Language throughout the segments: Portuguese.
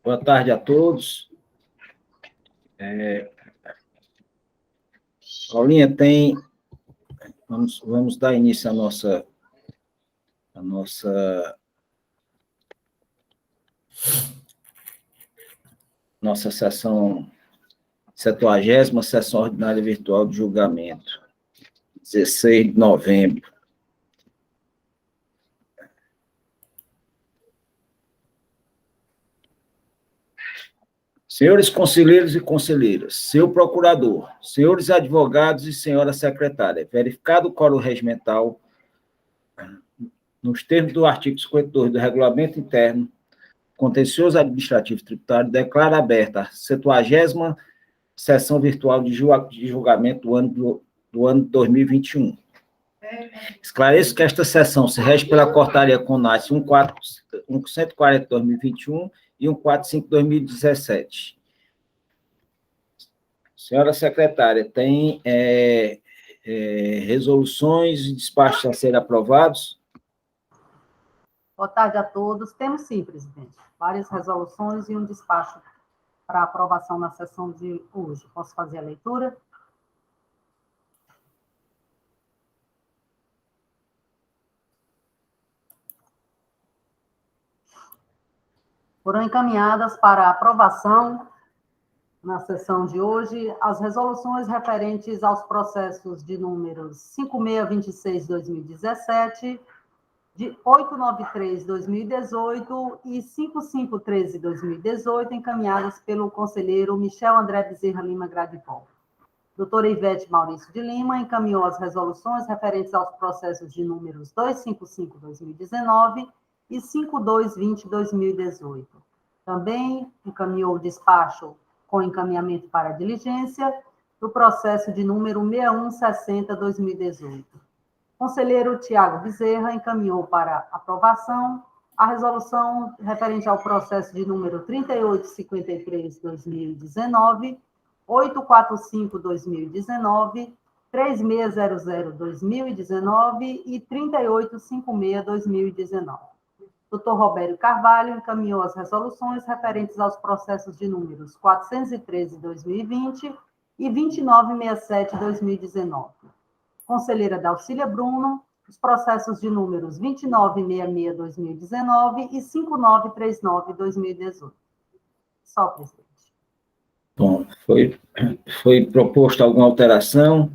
Boa tarde a todos. Paulinha, vamos dar início à nossa sessão, 70ª sessão ordinária virtual de julgamento, 16 de novembro. Senhores conselheiros e conselheiras, senhor procurador, senhores advogados e senhora secretária, verificado o quórum regimental, nos termos do artigo 52 do Regulamento Interno, Contencioso Administrativo Tributário, declara aberta a 70ª sessão virtual de julgamento do ano 2021. Esclareço que esta sessão se rege pela portaria CONAS 140/2021 e 145/2017. Senhora secretária, tem resoluções e despachos a serem aprovados? Boa tarde a todos. Temos sim, presidente, várias resoluções e um despacho para aprovação na sessão de hoje. Posso fazer a leitura? Foram encaminhadas para aprovação na sessão de hoje as resoluções referentes aos processos de números 5626/2017, de 893/2018 e 5513/2018, encaminhadas pelo conselheiro Michel André Bezerra Lima Gradivol. Doutora Ivete Maurício de Lima encaminhou as resoluções referentes aos processos de números 255/2019 e 5220/2018. Também encaminhou o despacho com encaminhamento para diligência do processo de número 6160/2018. O conselheiro Tiago Bezerra encaminhou para aprovação a resolução referente ao processo de número 3853/2019, 845/2019, 3600/2019 e 3856/2019. Dr. Robério Carvalho encaminhou as resoluções referentes aos processos de números 413/2020 e 2967/2019. Conselheira Dalcília Bruno, os processos de números 2966/2019 e 5939/2018. Só, presidente. Bom, foi proposta alguma alteração?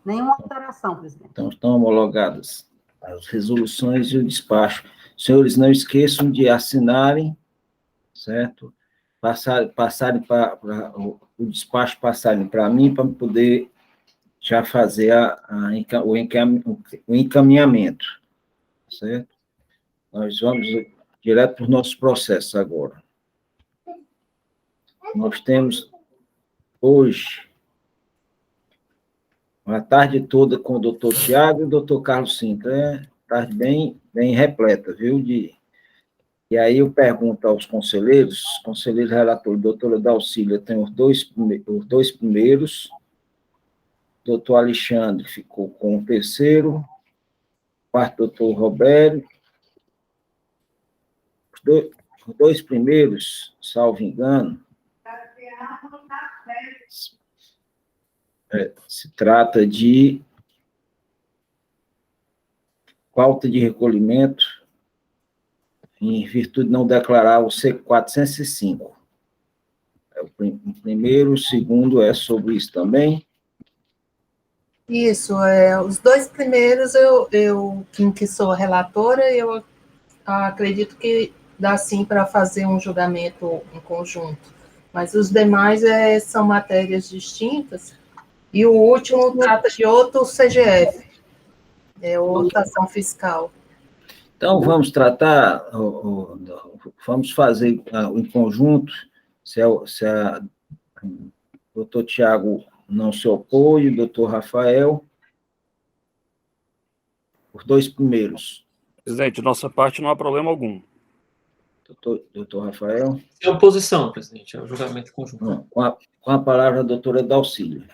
Nenhuma alteração, presidente. Então, estão homologadas as resoluções e o despacho. Senhores, não esqueçam de assinarem, certo? Passarem para o despacho, passarem para mim, para poder já fazer o encaminhamento, certo? Nós vamos direto para os nossos processos agora. Nós temos hoje uma tarde toda com o doutor Tiago e o doutor Carlos Sintra, tarde bem repleta, viu? E aí eu pergunto aos conselheiros relatores, doutora Dalcília tem os dois primeiros, o doutor Alexandre ficou com o terceiro, o quarto doutor Robério, os dois primeiros, salvo engano, se trata de falta de recolhimento em virtude de não declarar o C405. O primeiro, o segundo é sobre isso também. Isso, os dois primeiros, eu que sou relatora, eu acredito que dá sim para fazer um julgamento em conjunto, mas os demais são matérias distintas, e o último trata de outro CGF, outra ação fiscal. Então, vamos tratar, vamos fazer em conjunto, se o doutor Tiago não se opõe, o doutor Rafael, os dois primeiros. Presidente, nossa parte não há problema algum. Doutor Rafael. Sem oposição, presidente, é um julgamento conjunto. Com a palavra a doutora Dalcília.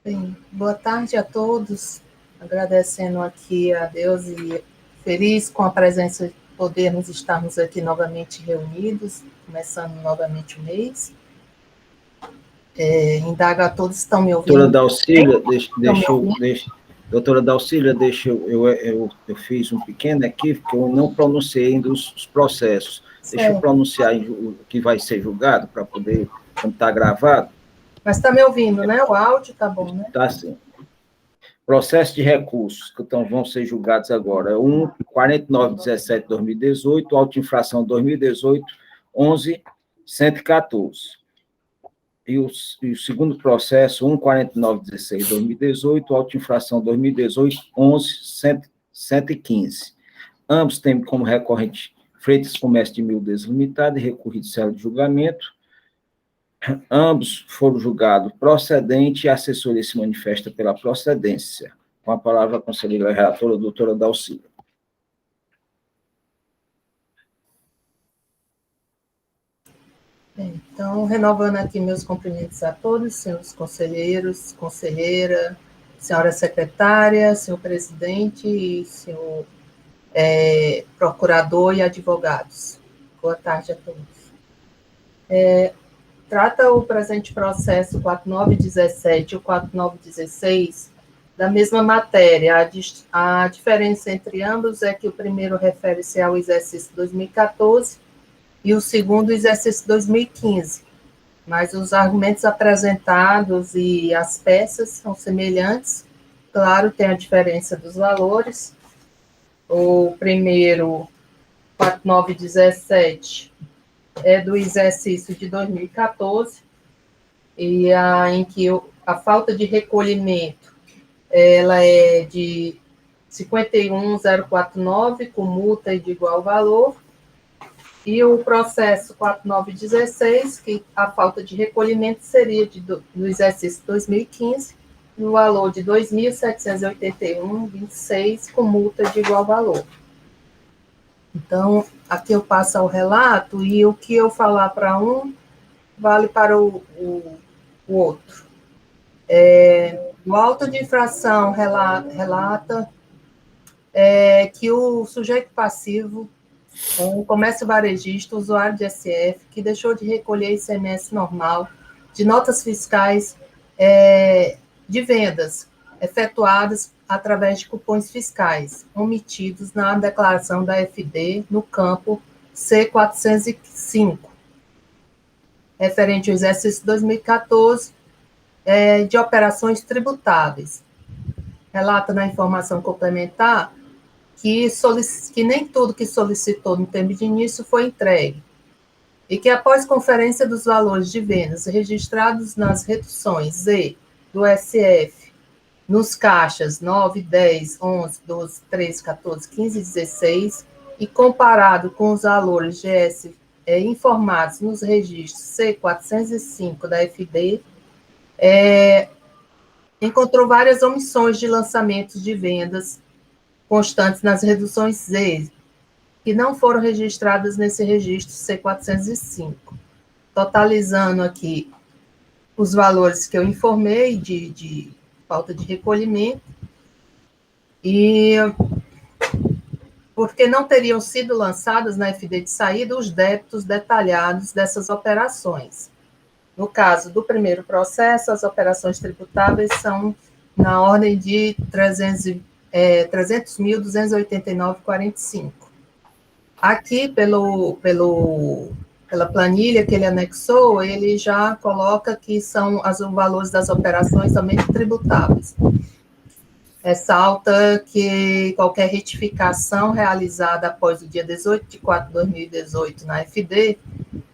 Bem, boa tarde a todos. agradecendo aqui a Deus e feliz com a presença de podermos estarmos aqui novamente reunidos, começando novamente o mês. Indago a todos, estão me ouvindo? Doutora Dalcília, doutora Dalcília, eu fiz um pequeno equívoco, eu não pronunciei ainda os processos. Certo. Deixa eu pronunciar o que vai ser julgado, para poder, como está gravado. Mas está me ouvindo, né? O áudio está bom, né? Está sim. Processo de recursos, que vão ser julgados agora. 4917-2018, auto-infração 2018, 11.114. E o segundo processo, 14916-2018, auto-infração 2018, 11.115. Ambos têm como recorrente Freitas Comércio de Mildes Limitada e recorrido de célula de julgamento. Ambos foram julgados procedente e a assessoria se manifesta pela procedência. Com a palavra a conselheira relatora, a doutora Dalcília. Então, renovando aqui meus cumprimentos a todos, senhores conselheiros, conselheira, senhora secretária, senhor presidente e senhor procurador e advogados. Boa tarde a todos. Trata o presente processo 4917 e o 4916 da mesma matéria. A diferença entre ambos é que o primeiro refere-se ao exercício 2014 e o segundo, o exercício 2015. Mas os argumentos apresentados e as peças são semelhantes. Claro, tem a diferença dos valores. O primeiro, 4917, é do exercício de 2014, e em que a falta de recolhimento ela é de 51.049, com multa e de igual valor, e o processo 4916, que a falta de recolhimento seria do exercício 2015, no valor de 2.781,26, com multa de igual valor. Então, aqui eu passo ao relato, e o que eu falar para um, vale para o outro. O auto de infração relata que o sujeito passivo, um comércio varejista, usuário de SF, que deixou de recolher ICMS normal, de notas fiscais de vendas efetuadas através de cupons fiscais, omitidos na declaração da FD no campo C405, referente ao exercício 2014, de operações tributáveis. Relata na informação complementar que nem tudo que solicitou no termo de início foi entregue, e que após conferência dos valores de vendas registrados nas reduções Z do SF, nos caixas 9, 10, 11, 12, 13, 14, 15 e 16, e comparado com os valores GS informados nos registros C405 da FD, encontrou várias omissões de lançamentos de vendas constantes nas reduções Z, que não foram registradas nesse registro C405, totalizando aqui os valores que eu informei de falta de recolhimento, e porque não teriam sido lançadas na FD de saída os débitos detalhados dessas operações. No caso do primeiro processo, as operações tributáveis são na ordem de 300.289,45. Aqui, pela planilha que ele anexou, ele já coloca que são os valores das operações somente tributáveis. Ressalta que qualquer retificação realizada após o dia 18 de 4 de 2018 na FD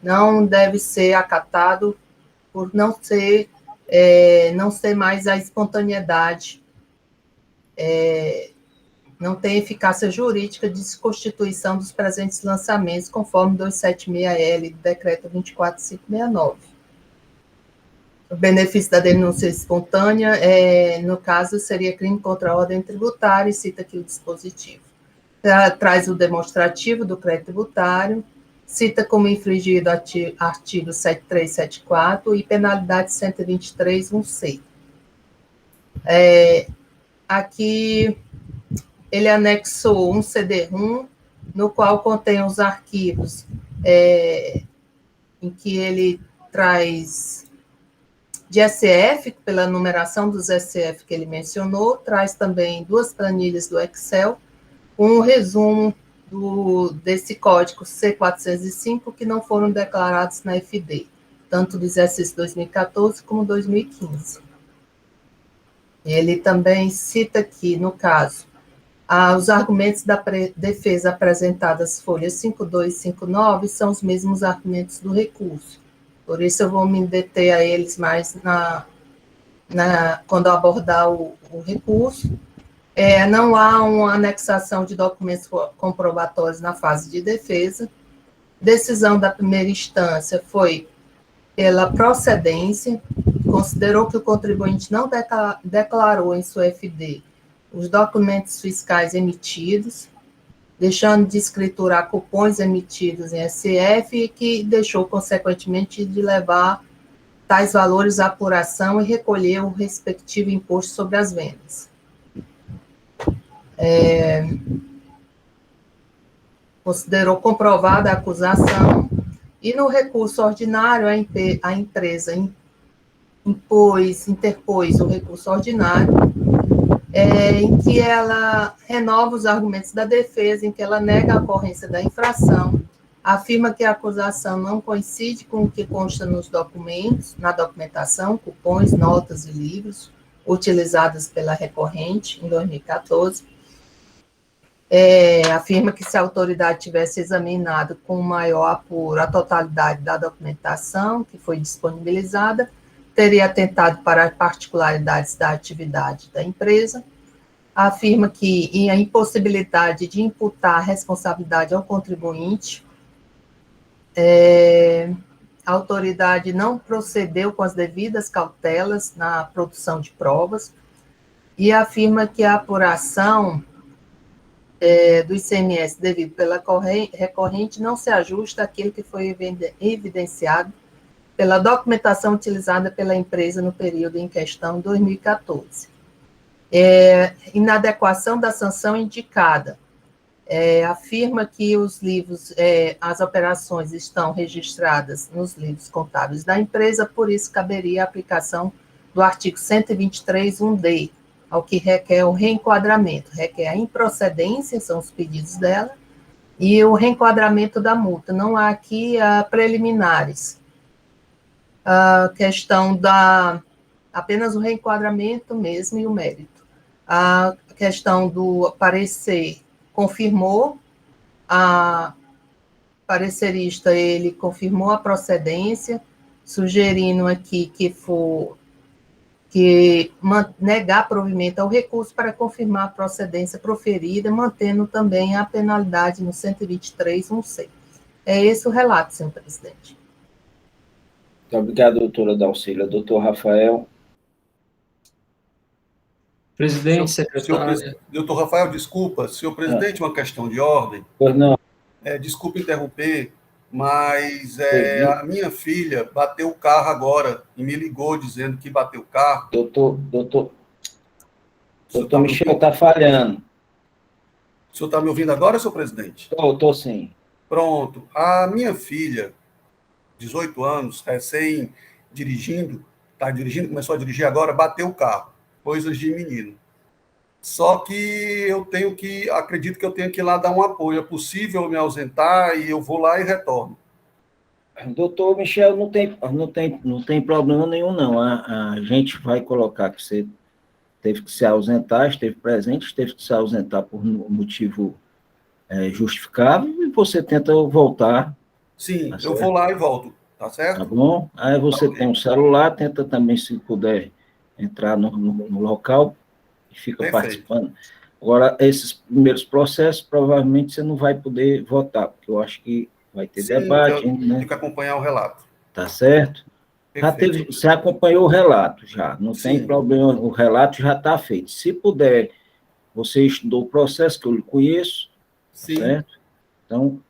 não deve ser acatado por não ser mais a espontaneidade, não tem eficácia jurídica de desconstituição dos presentes lançamentos, conforme 276L do Decreto 24569. O benefício da denúncia espontânea, no caso, seria crime contra a ordem tributária, e cita aqui o dispositivo. Traz o demonstrativo do crédito tributário, cita como infringido artigo 7374 e penalidade 123(1)C. aqui ele anexou um CD-ROM, no qual contém os arquivos em que ele traz de SF, pela numeração dos SF que ele mencionou, traz também 2 planilhas do Excel, um resumo desse código C405 que não foram declarados na FD, tanto do exercício 2014 como 2015. Ele também cita aqui, no caso, os argumentos da defesa apresentados, folhas 52 e 59, são os mesmos argumentos do recurso. Por isso, eu vou me deter a eles mais quando abordar o recurso. Não há uma anexação de documentos comprobatórios na fase de defesa. Decisão da primeira instância foi pela procedência, considerou que o contribuinte não declarou em sua FD os documentos fiscais emitidos, deixando de escriturar cupons emitidos em SF e que deixou, consequentemente, de levar tais valores à apuração e recolher o respectivo imposto sobre as vendas. Considerou comprovada a acusação e, no recurso ordinário, a empresa interpôs o recurso ordinário, em que ela renova os argumentos da defesa, em que ela nega a ocorrência da infração, afirma que a acusação não coincide com o que consta nos documentos, na documentação, cupons, notas e livros utilizados pela recorrente em 2014, afirma que se a autoridade tivesse examinado com maior apuro a totalidade da documentação que foi disponibilizada, teria atentado para as particularidades da atividade da empresa, afirma que a impossibilidade de imputar a responsabilidade ao contribuinte, a autoridade não procedeu com as devidas cautelas na produção de provas, e afirma que a apuração do ICMS devido pela recorrente não se ajusta àquilo que foi evidenciado pela documentação utilizada pela empresa no período em questão, 2014. Inadequação da sanção indicada. Afirma que os livros, as operações estão registradas nos livros contábeis da empresa, por isso caberia a aplicação do artigo 123.1d, ao que requer o reenquadramento. Requer a improcedência, são os pedidos dela, e o reenquadramento da multa. Não há aqui preliminares. A questão apenas o reenquadramento mesmo e o mérito. A questão do parecer confirmou, a parecerista, ele confirmou a procedência, sugerindo aqui que negar provimento ao recurso para confirmar a procedência proferida, mantendo também a penalidade no 123.1c. É esse o relato, senhor presidente. Muito obrigado, doutora Dalcília. Doutor Rafael. Presidente, secretário. Doutor Rafael, desculpa, senhor presidente, uma questão de ordem. Pois não. Desculpe interromper, mas a minha filha bateu o carro agora e me ligou dizendo que bateu o carro. Doutor Michel está falhando. O senhor está me ouvindo agora, senhor presidente? Estou sim. Pronto. A minha filha, 18 anos, recém-dirigindo, está dirigindo, começou a dirigir agora, bateu o carro. Coisas de menino. Só que acredito que eu tenho que ir lá dar um apoio. É possível eu me ausentar e eu vou lá e retorno? Doutor Michel, não tem problema nenhum, não. A gente vai colocar que você teve que se ausentar, esteve presente, teve que se ausentar por motivo justificável, e você tenta voltar. Sim, tá eu certo? vou lá e volto, tá certo? Tá bom? Aí você tem um celular, tenta também, se puder, entrar no local e fica Perfeito. Participando. Agora, esses primeiros processos, provavelmente você não vai poder votar, porque eu acho que vai ter debate. Eu né? tenho que acompanhar o relato. Tá certo? Você acompanhou o relato já, não tem problema, o relato já está feito. Se puder, você estudou o processo, que eu lhe conheço, Sim. certo? Então,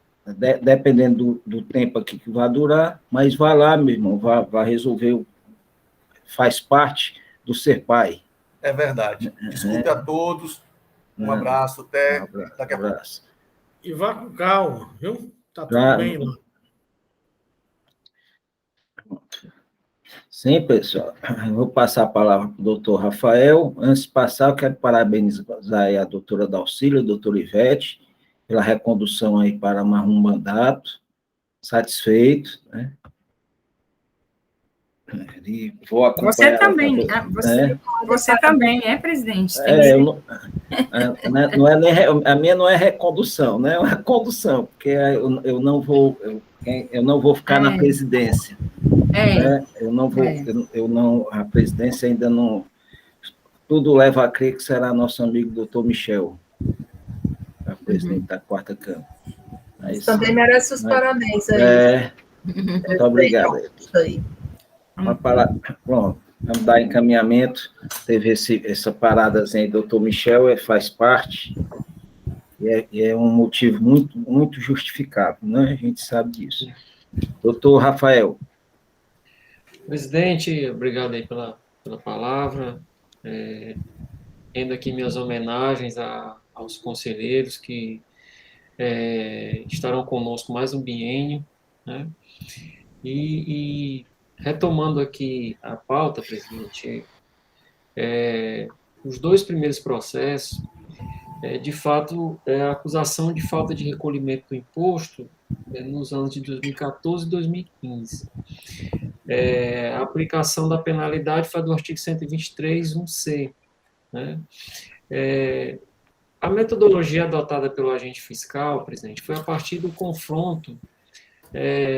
dependendo do tempo aqui que vai durar, mas vá lá, meu irmão, vá resolver, faz parte do ser pai, é verdade. Desculpe a todos. Um abraço, até daqui a pouco. E vá com calma, viu? Tá tudo Já- bem lá. Sim, pessoal. Eu vou passar a palavra para o doutor Rafael. Antes de passar, eu quero parabenizar aí a doutora Dalcília, a doutora Ivete, pela recondução aí para mais um mandato. Satisfeito, né? E vou acompanhar... Você também, você também, presidente? Tem que ser. A minha não é recondução, né? É uma condução, porque eu não vou ficar na presidência. Né? A presidência ainda não... Tudo leva a crer que será nosso amigo doutor Michel, a presidente da quarta Câmara. Mas, também merece os parabéns aí. Muito obrigado. Isso aí. Pronto, vamos dar encaminhamento. Teve essa paradazinha aí, doutor Michel, faz parte, e é um motivo muito, muito justificável, né? A gente sabe disso. Doutor Rafael. Presidente, obrigado aí pela palavra. Rendo aqui minhas homenagens aos conselheiros que estarão conosco mais um biênio, né? E retomando aqui a pauta, presidente, os dois primeiros processos, de fato, a acusação de falta de recolhimento do imposto nos anos de 2014 e 2015. A aplicação da penalidade foi do artigo 123, 1C. Né? A metodologia adotada pelo agente fiscal, presidente, foi a partir do confronto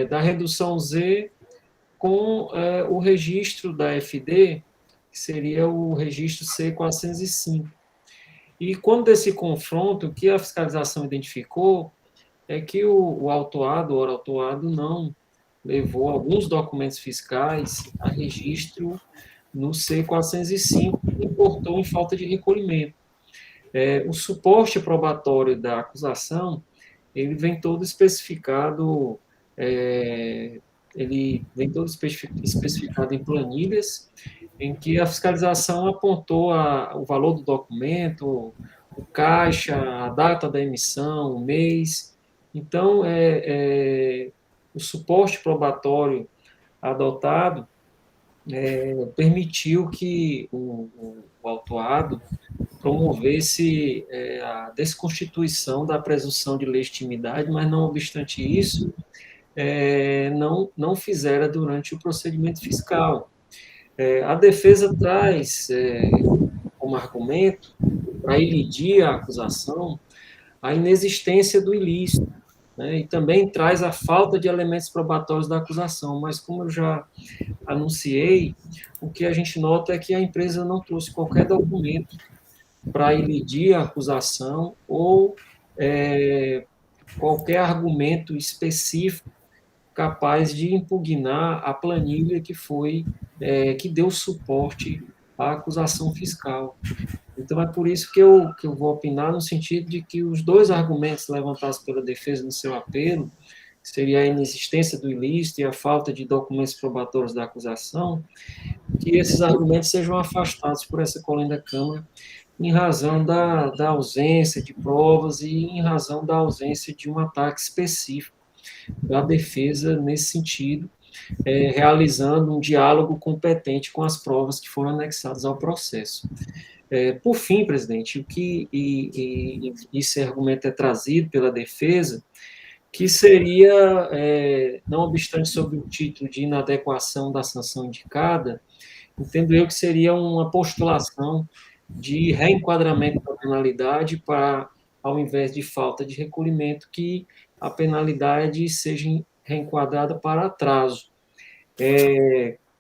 da redução Z com o registro da FD, que seria o registro C405. E quando desse confronto, o que a fiscalização identificou é que o autuado, o autuado, não levou alguns documentos fiscais a registro no C405 e importou em falta de recolhimento. O suporte probatório da acusação, ele vem todo especificado, especificado em planilhas, em que a fiscalização apontou o valor do documento, o caixa, a data da emissão, o mês. Então, o suporte probatório adotado permitiu que o autuado promovesse a desconstituição da presunção de legitimidade, mas, não obstante isso, não fizera durante o procedimento fiscal. A defesa traz como argumento, para elidir a acusação, a inexistência do ilícito, né, e também traz a falta de elementos probatórios da acusação, mas como eu já anunciei, o que a gente nota é que a empresa não trouxe qualquer documento para elidir a acusação ou qualquer argumento específico capaz de impugnar a planilha que deu suporte à acusação fiscal. Então, é por isso que eu vou opinar no sentido de que os dois argumentos levantados pela defesa no seu apelo, que seria a inexistência do ilícito e a falta de documentos probatórios da acusação, que esses argumentos sejam afastados por essa colenda Câmara em razão da ausência de provas e em razão da ausência de um ataque específico da defesa nesse sentido, realizando um diálogo competente com as provas que foram anexadas ao processo. Por fim, presidente, o que esse argumento é trazido pela defesa, que seria, não obstante sob o título de inadequação da sanção indicada, entendo eu que seria uma postulação de reenquadramento da penalidade para, ao invés de falta de recolhimento, que a penalidade seja reenquadrada para atraso.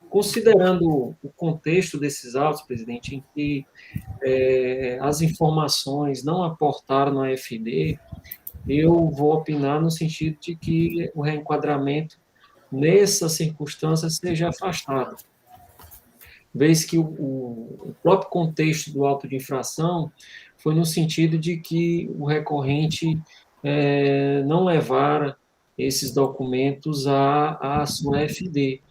Considerando o contexto desses autos, presidente, em que as informações não aportaram na FD, eu vou opinar no sentido de que o reenquadramento nessa circunstância seja afastado, vez que o próprio contexto do auto de infração foi no sentido de que o recorrente não levara esses documentos à sua FD.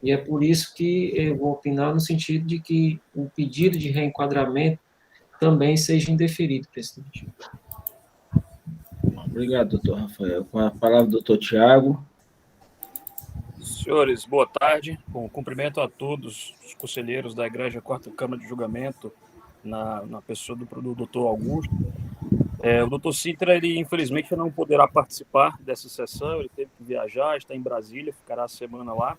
E é por isso que eu vou opinar no sentido de que o pedido de reenquadramento também seja indeferido, presidente. Obrigado, doutor Rafael. Com a palavra, doutor Tiago. Senhores, boa tarde. Bom, cumprimento a todos os conselheiros da Igreja Quarta Câmara de Julgamento, na pessoa do doutor Augusto. O doutor Sintra, ele infelizmente não poderá participar dessa sessão, ele teve que viajar, está em Brasília, ficará a semana lá.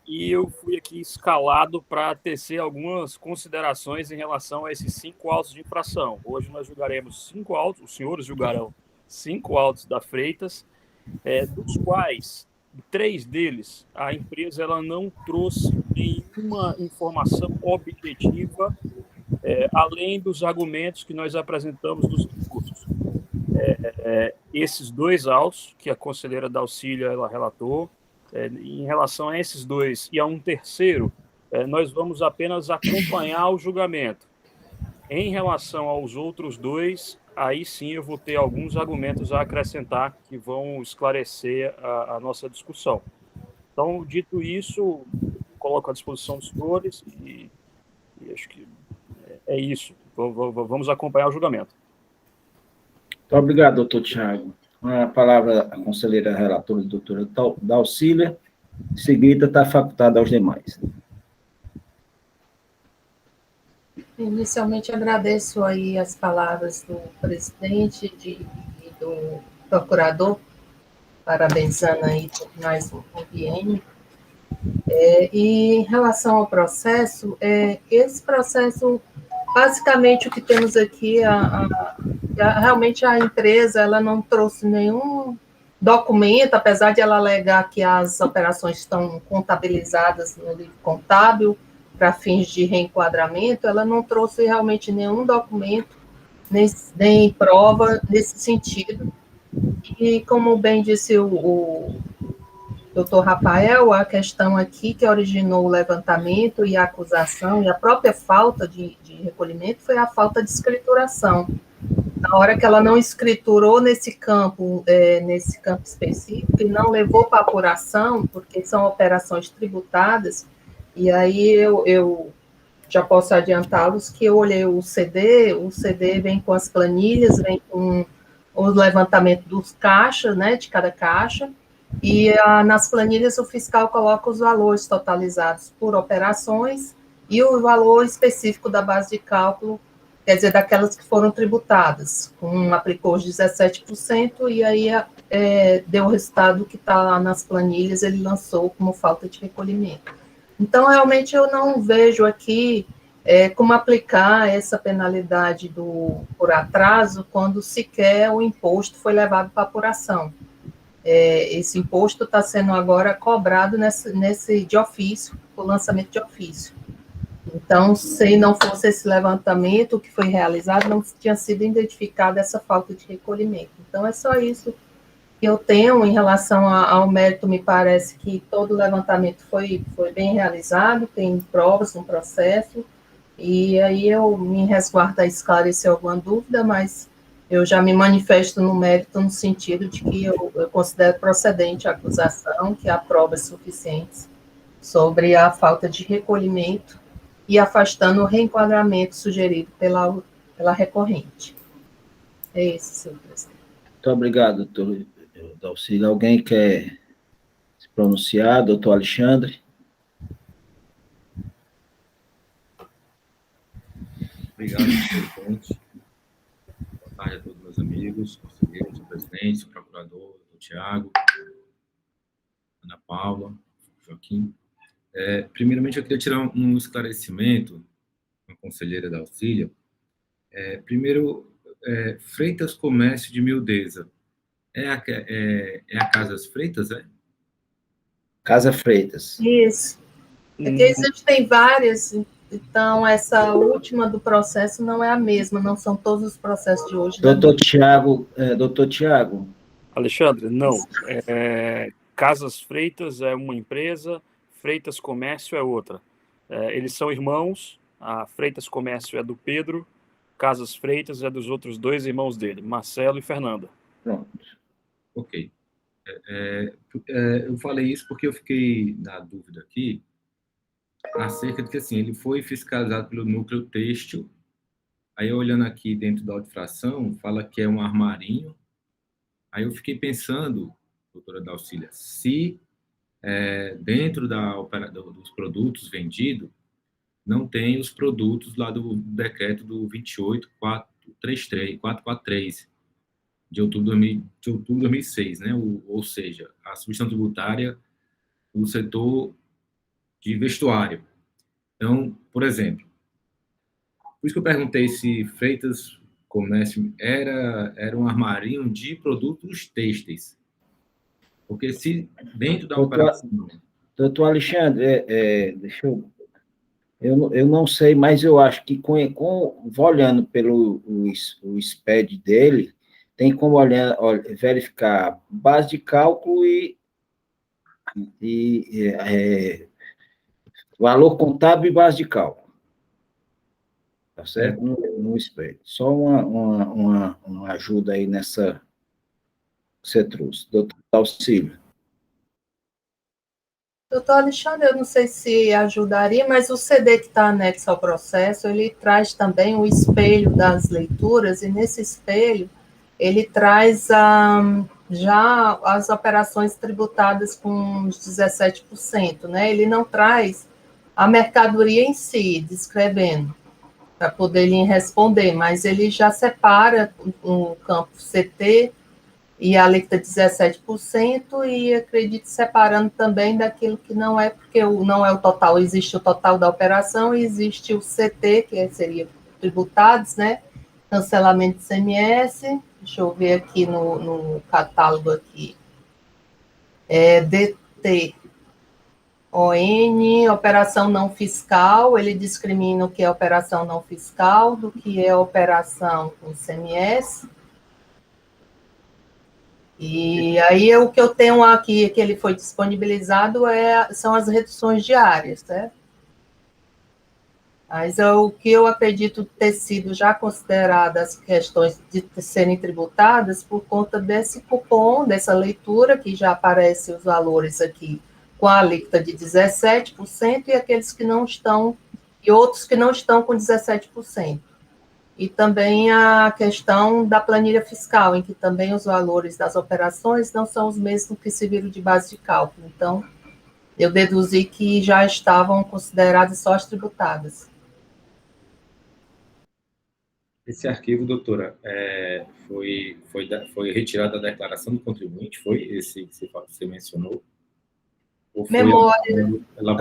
E eu fui aqui escalado para tecer algumas considerações em relação a esses 5 autos de infração. Hoje nós julgaremos 5 autos, os senhores julgarão 5 autos da Freitas, dos quais 3 deles a empresa ela não trouxe nenhuma informação objetiva, além dos argumentos que nós apresentamos nos recursos. Esses 2 autos que a conselheira Dalcília ela relatou, em relação a esses 2 e a um terceiro, nós vamos apenas acompanhar o julgamento. Em relação aos outros 2, aí sim eu vou ter alguns argumentos a acrescentar que vão esclarecer a nossa discussão. Então, dito isso, coloco à disposição dos senhores e acho que é isso. Vamos acompanhar o julgamento. Muito obrigado, doutor Tiago. A palavra a conselheira relatora, doutora Dalcília. Em seguida, está facultada aos demais. Inicialmente, agradeço aí as palavras do presidente e do procurador, parabenizando aí por mais um biênio. E em relação ao processo, esse processo, basicamente, o que temos aqui, realmente a empresa ela não trouxe nenhum documento, apesar de ela alegar que as operações estão contabilizadas no livro contábil para fins de reenquadramento, ela não trouxe realmente nenhum documento, nem prova nesse sentido. E, como bem disse o doutor Rafael, a questão aqui que originou o levantamento e a acusação e a própria falta de recolhimento foi a falta de escrituração. Na hora que ela não escriturou nesse campo específico, e não levou para apuração, porque são operações tributadas, e aí eu já posso adiantá-los que eu olhei o CD vem com as planilhas, vem com o levantamento dos caixas, né, de cada caixa, e nas planilhas o fiscal coloca os valores totalizados por operações e o valor específico da base de cálculo, quer dizer, daquelas que foram tributadas. Aplicou os 17%, e aí deu o resultado que está lá nas planilhas, ele lançou como falta de recolhimento. Então, realmente, eu não vejo aqui como aplicar essa penalidade por atraso quando sequer o imposto foi levado para apuração. Esse imposto está sendo agora cobrado nesse de ofício, o lançamento de ofício. Então, se não fosse esse levantamento que foi realizado, não tinha sido identificada essa falta de recolhimento. Então, é só isso que eu tenho em relação ao mérito. Me parece que todo o levantamento foi bem realizado, tem provas no processo, e aí eu me resguardo a esclarecer alguma dúvida, mas eu já me manifesto no mérito no sentido de que eu considero procedente a acusação, que há provas suficientes sobre a falta de recolhimento e afastando o reenquadramento sugerido pela recorrente. É isso, senhor presidente. Muito obrigado, doutor Dalcília. Alguém quer se pronunciar? Doutor Alexandre? Obrigado, presidente. Boa tarde a todos meus amigos, conselheiros, presidente, procurador, doutor Tiago, Ana Paula, Joaquim. Primeiramente, eu queria tirar um esclarecimento com a conselheira Dalcília. Primeiro, Freitas Comércio de Mildeza. É a Casas Freitas, é? Casa Freitas. Isso. É que existem várias, então essa última do processo não é a mesma, não são todos os processos de hoje. Doutor Tiago. Alexandre, não. Casas Freitas é uma empresa, Freitas Comércio é outra. Eles são irmãos, a Freitas Comércio é do Pedro, Casas Freitas é dos outros 2 irmãos dele, Marcelo e Fernanda. Pronto. Ok. Eu falei isso porque eu fiquei na dúvida aqui acerca de que, assim, ele foi fiscalizado pelo núcleo têxtil. Aí, olhando aqui dentro da autifração, fala que é um armarinho. Aí eu fiquei pensando, doutora Dalcília, se dentro dos produtos vendidos, não tem os produtos lá do decreto do 28433, de outubro de 2006, né? Ou seja, a substituição tributária do setor de vestuário. Então, por exemplo, por isso que eu perguntei se Freitas Comércio era um armarinho de produtos têxteis. Porque se dentro da operação... Doutor Alexandre, deixa eu não sei, mas eu acho que olhando pelo o SPED dele, tem como verificar base de cálculo e valor contábil e base de cálculo. Tá certo? No SPED. Só uma ajuda aí nessa que você trouxe. Doutor Auxílio. Doutor Alexandre, eu não sei se ajudaria, mas o CD que está anexo ao processo, ele traz também o espelho das leituras, e nesse espelho ele traz já as operações tributadas com os 17%, né? Ele não traz a mercadoria em si, descrevendo, para poder lhe responder, mas ele já separa o campo CT e a alíquota 17%, e acredito separando também daquilo que não é, porque não é o total, existe o total da operação e existe o CT, que seria tributados, né? Cancelamento de CMS, deixa eu ver aqui no catálogo aqui, DT, ON, operação não fiscal, ele discrimina o que é operação não fiscal do que é operação com CMS. E aí o que eu tenho aqui, que ele foi disponibilizado, são as reduções diárias, né? Mas o que eu acredito ter sido já consideradas questões de serem tributadas por conta desse cupom, dessa leitura, que já aparece os valores aqui, com a alíquota de 17%, e aqueles que não estão, e outros que não estão com 17%. E também a questão da planilha fiscal, em que também os valores das operações não são os mesmos que serviram de base de cálculo. Então, eu deduzi que já estavam consideradas só as tributadas. Esse arquivo, doutora, foi retirado da declaração do contribuinte? Foi esse que você mencionou? Ou foi a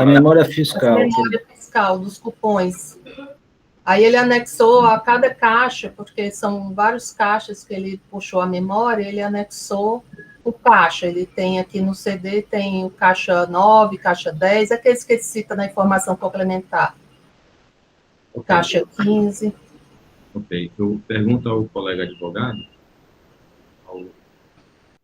memória fiscal? A memória fiscal dos cupons. Aí ele anexou a cada caixa, porque são vários caixas que ele puxou a memória, ele anexou o caixa. Ele tem aqui no CD, tem o caixa 9, caixa 10, aqueles que ele cita na informação complementar. O caixa 15. Ok. Eu pergunto ao colega advogado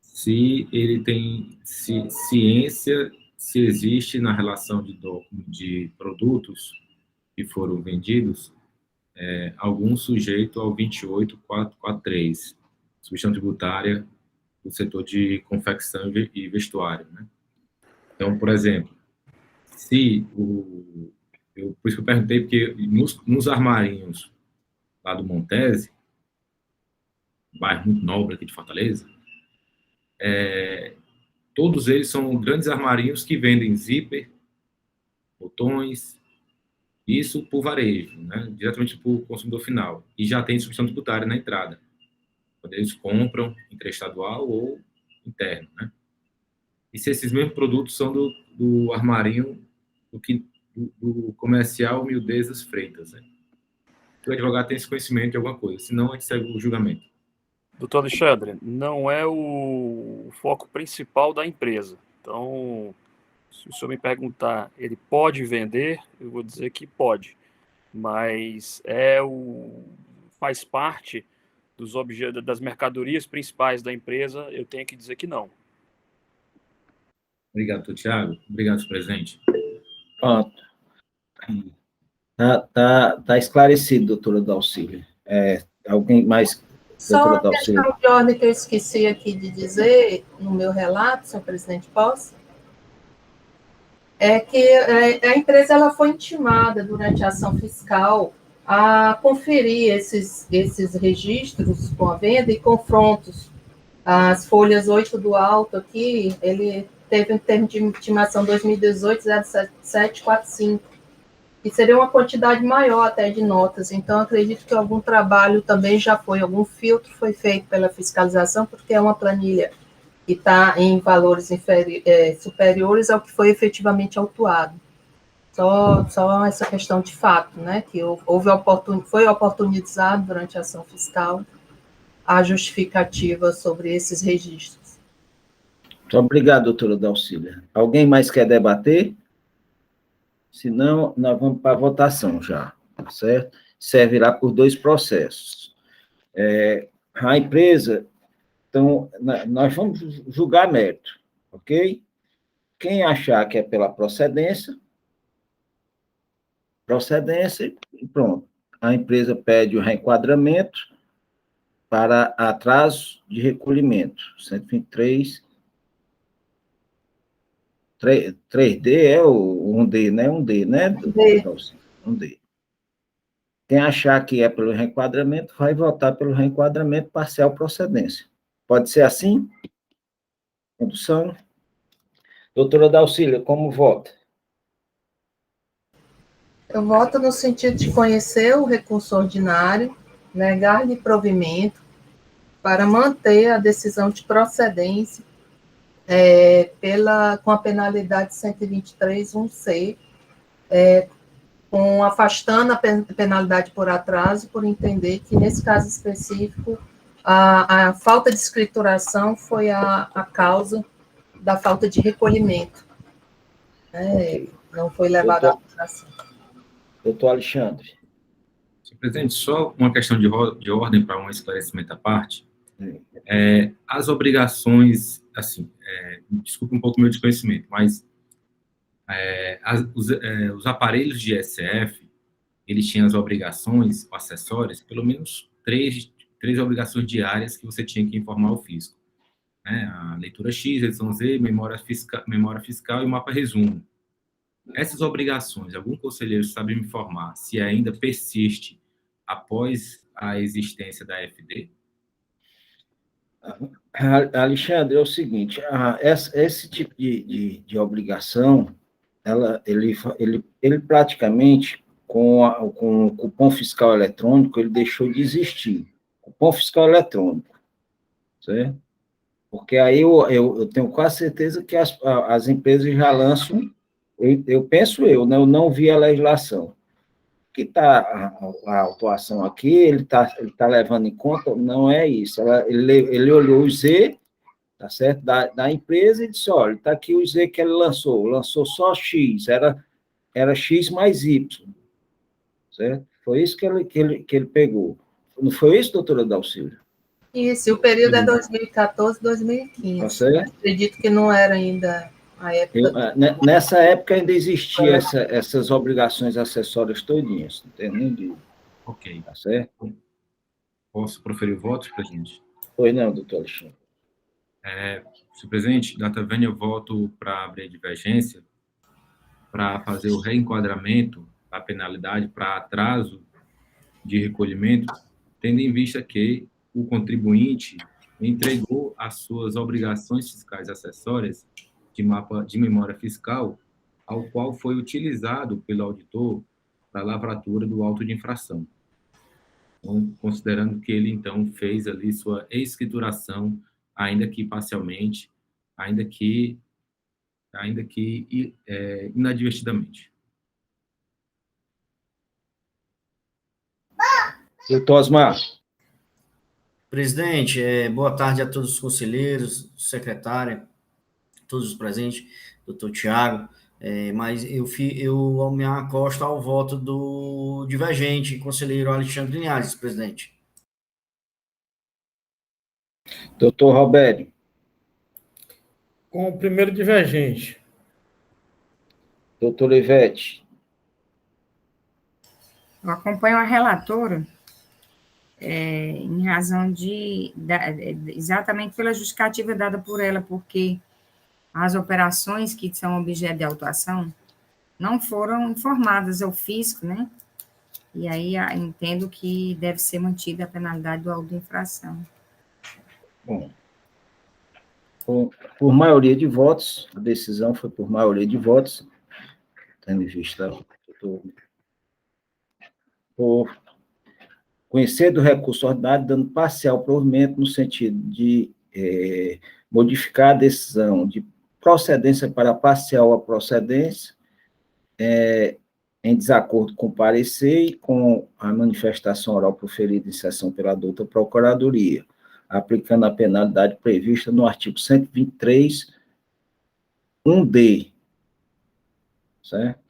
se ele tem ciência, se existe na relação de produtos que foram vendidos algum sujeito ao 28443, substituição tributária do setor de confecção e vestuário, né? Então, por exemplo, por isso que eu perguntei, porque nos armarinhos lá do Montese, bairro muito nobre aqui de Fortaleza, todos eles são grandes armarinhos que vendem zíper, botões, isso por varejo, né? Diretamente para o consumidor final. E já tem substituição tributária na entrada, quando eles compram interestadual ou interno, né? E se esses mesmos produtos são do armarinho do comercial Mildezas Freitas, né? O advogado tem esse conhecimento de alguma coisa, senão a gente segue o julgamento. Doutor Alexandre, não é o foco principal da empresa. Então, se o senhor me perguntar, ele pode vender? Eu vou dizer que pode. Mas faz parte dos objetos, das mercadorias principais da empresa, eu tenho que dizer que não. Obrigado, doutor Tiago. Obrigado, senhor presidente. Pronto. Tá esclarecido, doutora Dalcília. Alguém mais Só doutora uma Dalcília? questão de ordem que eu esqueci aqui de dizer no meu relato, senhor presidente, posso? É que a empresa ela foi intimada durante a ação fiscal a conferir esses registros com a venda e confrontos. As folhas 8 do alto aqui, ele teve um termo de intimação 2018-07745, que seria uma quantidade maior até de notas. Então, acredito que algum trabalho também já foi, algum filtro foi feito pela fiscalização, porque é uma planilha que está em valores superiores ao que foi efetivamente autuado. Só essa questão de fato, né, que foi oportunizado durante a ação fiscal a justificativa sobre esses registros. Muito obrigado, doutora Dalcília. Alguém mais quer debater? Se não, nós vamos para a votação já, tá certo? Servirá por 2 processos. A empresa, então, nós vamos julgar mérito, ok? Quem achar que é pela procedência, e pronto. A empresa pede o reenquadramento para atraso de recolhimento, 123. 3D é o 1D, né? 1D, né? D. 1D. Quem achar que é pelo reenquadramento, vai votar pelo reenquadramento parcial procedência. Pode ser assim? Condução. Doutora Dalcília, como vota? Eu voto no sentido de conhecer o recurso ordinário, negar-lhe provimento para manter a decisão de procedência com a penalidade 123.1c, afastando a penalidade por atraso, por entender que, nesse caso específico, a falta de escrituração foi a causa da falta de recolhimento. Okay. Não foi levado à aplicação. Doutor Alexandre. Senhor presidente, só uma questão de ordem para um esclarecimento à parte. As obrigações, assim, desculpe um pouco o meu desconhecimento, mas os aparelhos de ISF, eles tinham as obrigações acessórias, pelo menos três obrigações diárias que você tinha que informar o fisco. Né? A leitura X, edição Z, memória fiscal e o mapa resumo. Essas obrigações, algum conselheiro sabe me informar se ainda persiste após a existência da FD? Alexandre, é o seguinte, esse tipo de obrigação, ele praticamente, com o cupom fiscal eletrônico, ele deixou de existir. Cupom fiscal eletrônico, certo? Porque aí eu tenho quase certeza que as empresas já lançam, né, eu não vi a legislação. Que está a autuação aqui, ele tá levando em conta, não é isso. Ele olhou o Z, tá certo, da empresa e disse, olha, está aqui o Z que ele lançou só X, era X mais Y, certo? Foi isso que ele pegou. Não foi isso, doutora Dalcília? Isso, e o período é 2014, 2015. Tá certo? Acredito que não era ainda a época. Nessa época ainda existiam essas obrigações acessórias todinhas, não tem nem dúvida. Ok. Tá certo? Posso proferir o voto, presidente? Pois não, doutor Alexandre. Senhor presidente, data vênia, eu voto para abrir a divergência, para fazer o reenquadramento da penalidade para atraso de recolhimento, tendo em vista que o contribuinte entregou as suas obrigações fiscais acessórias de mapa de memória fiscal, ao qual foi utilizado pelo auditor para a lavratura do auto de infração. Então, considerando que ele, então, fez ali sua escrituração, ainda que parcialmente, ainda que inadvertidamente. Doutor Osmar. Presidente, boa tarde a todos os conselheiros, secretária, todos os presentes, doutor Tiago, mas eu me acosto ao voto do divergente, conselheiro Alexandre Linhares, presidente. Doutor Roberto. Com o primeiro divergente. Doutor Ivete. Eu acompanho a relatora. em razão exatamente pela justificativa dada por ela, porque as operações que são objeto de autuação não foram informadas ao fisco, né? E aí entendo que deve ser mantida a penalidade do auto de infração. Bom, por maioria de votos, a decisão foi por maioria de votos, tendo em vista por conhecer do recurso ordinário, dando parcial provimento no sentido de modificar a decisão de procedência para parcial a procedência, em desacordo com o parecer e com a manifestação oral proferida em sessão pela douta Procuradoria, aplicando a penalidade prevista no artigo 123, 1D, certo?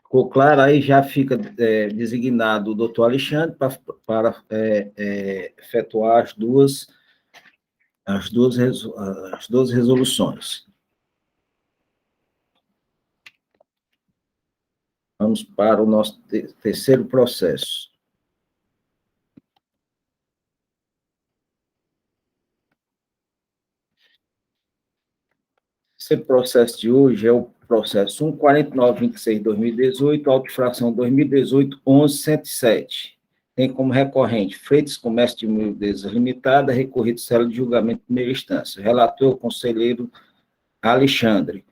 Ficou claro? Aí já fica designado o doutor Alexandre para efetuar as duas resoluções. Vamos para o nosso terceiro processo. Esse processo de hoje é o processo 14926/2018, auto-infração 2018-11-107. Tem como recorrente Freitas Comércio de Empresas Limitada, recorrido cela de julgamento de primeira instância. Relator, conselheiro Alexandre.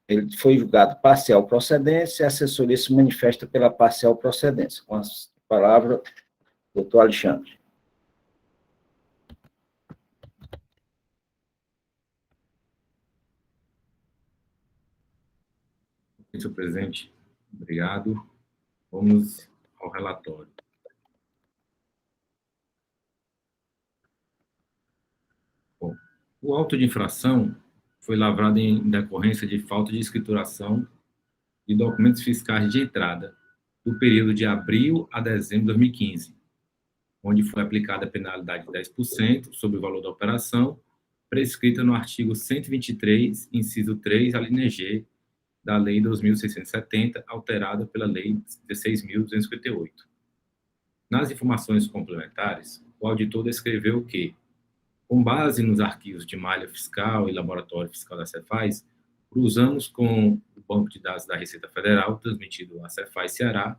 Ele foi julgado parcial procedência, a assessoria se manifesta pela parcial procedência. Com a palavra, doutor Alexandre. Senhor presidente, obrigado. Vamos ao relatório. Bom, o auto de infração foi lavrado em decorrência de falta de escrituração de documentos fiscais de entrada do período de abril a dezembro de 2015, onde foi aplicada a penalidade de 10% sobre o valor da operação, prescrita no artigo 123, inciso 3, a linha G, da Lei 2.670, alterada pela Lei 16.258. Nas informações complementares, o auditor descreveu que, com base nos arquivos de malha fiscal e laboratório fiscal da Cefaz, cruzamos com o banco de dados da Receita Federal, transmitido à Cefaz Ceará,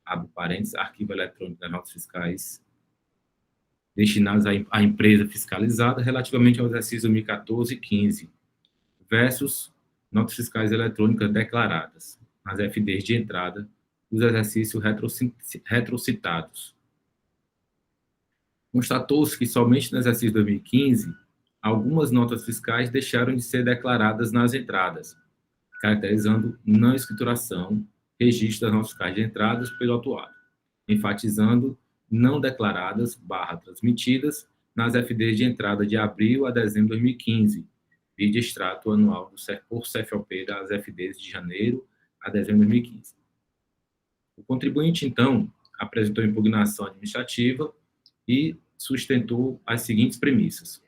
abre parênteses, arquivo eletrônico das notas fiscais destinados à empresa fiscalizada relativamente ao exercício 2014 e 15, versus notas fiscais eletrônicas declaradas nas FDs de entrada dos exercícios retrocitados. Constatou-se que somente no exercício 2015, algumas notas fiscais deixaram de ser declaradas nas entradas, caracterizando não escrituração, registro das notas fiscais de entradas pelo autuado, enfatizando não declaradas / transmitidas nas FDs de entrada de abril a dezembro de 2015, de extrato anual por CFOP das FDs de janeiro a dezembro de 2015. O contribuinte, então, apresentou impugnação administrativa e sustentou as seguintes premissas.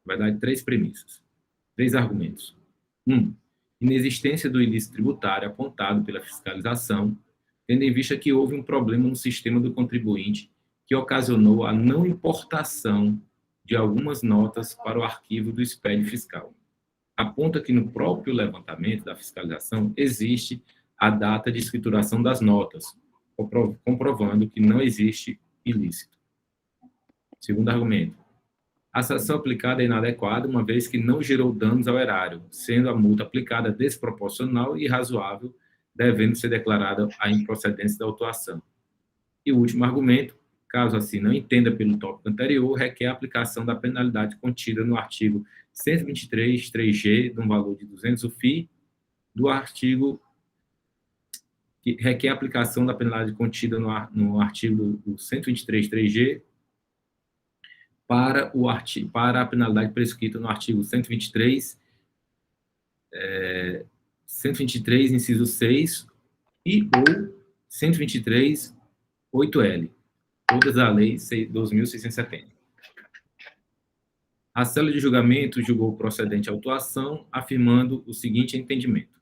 Na verdade, 3 premissas, 3 argumentos. 1. Inexistência do ilícito tributário apontado pela fiscalização, tendo em vista que houve um problema no sistema do contribuinte que ocasionou a não importação de algumas notas para o arquivo do SPED fiscal. Aponta que no próprio levantamento da fiscalização existe a data de escrituração das notas, comprovando que não existe ilícito. Segundo argumento, a sanção aplicada é inadequada, uma vez que não gerou danos ao erário, sendo a multa aplicada desproporcional e irrazoável, devendo ser declarada a improcedência da autuação. E o último argumento, caso assim não entenda pelo tópico anterior, requer a aplicação da penalidade contida no artigo 123, 3G, de um valor de 200 UFI, do artigo que requer a aplicação da penalidade contida no artigo 123, 3G, para a penalidade prescrita no artigo 123, 123, inciso 6, e ou 123, 8L, todas a Lei 2.670. A célula de julgamento julgou procedente a autuação, afirmando o seguinte entendimento.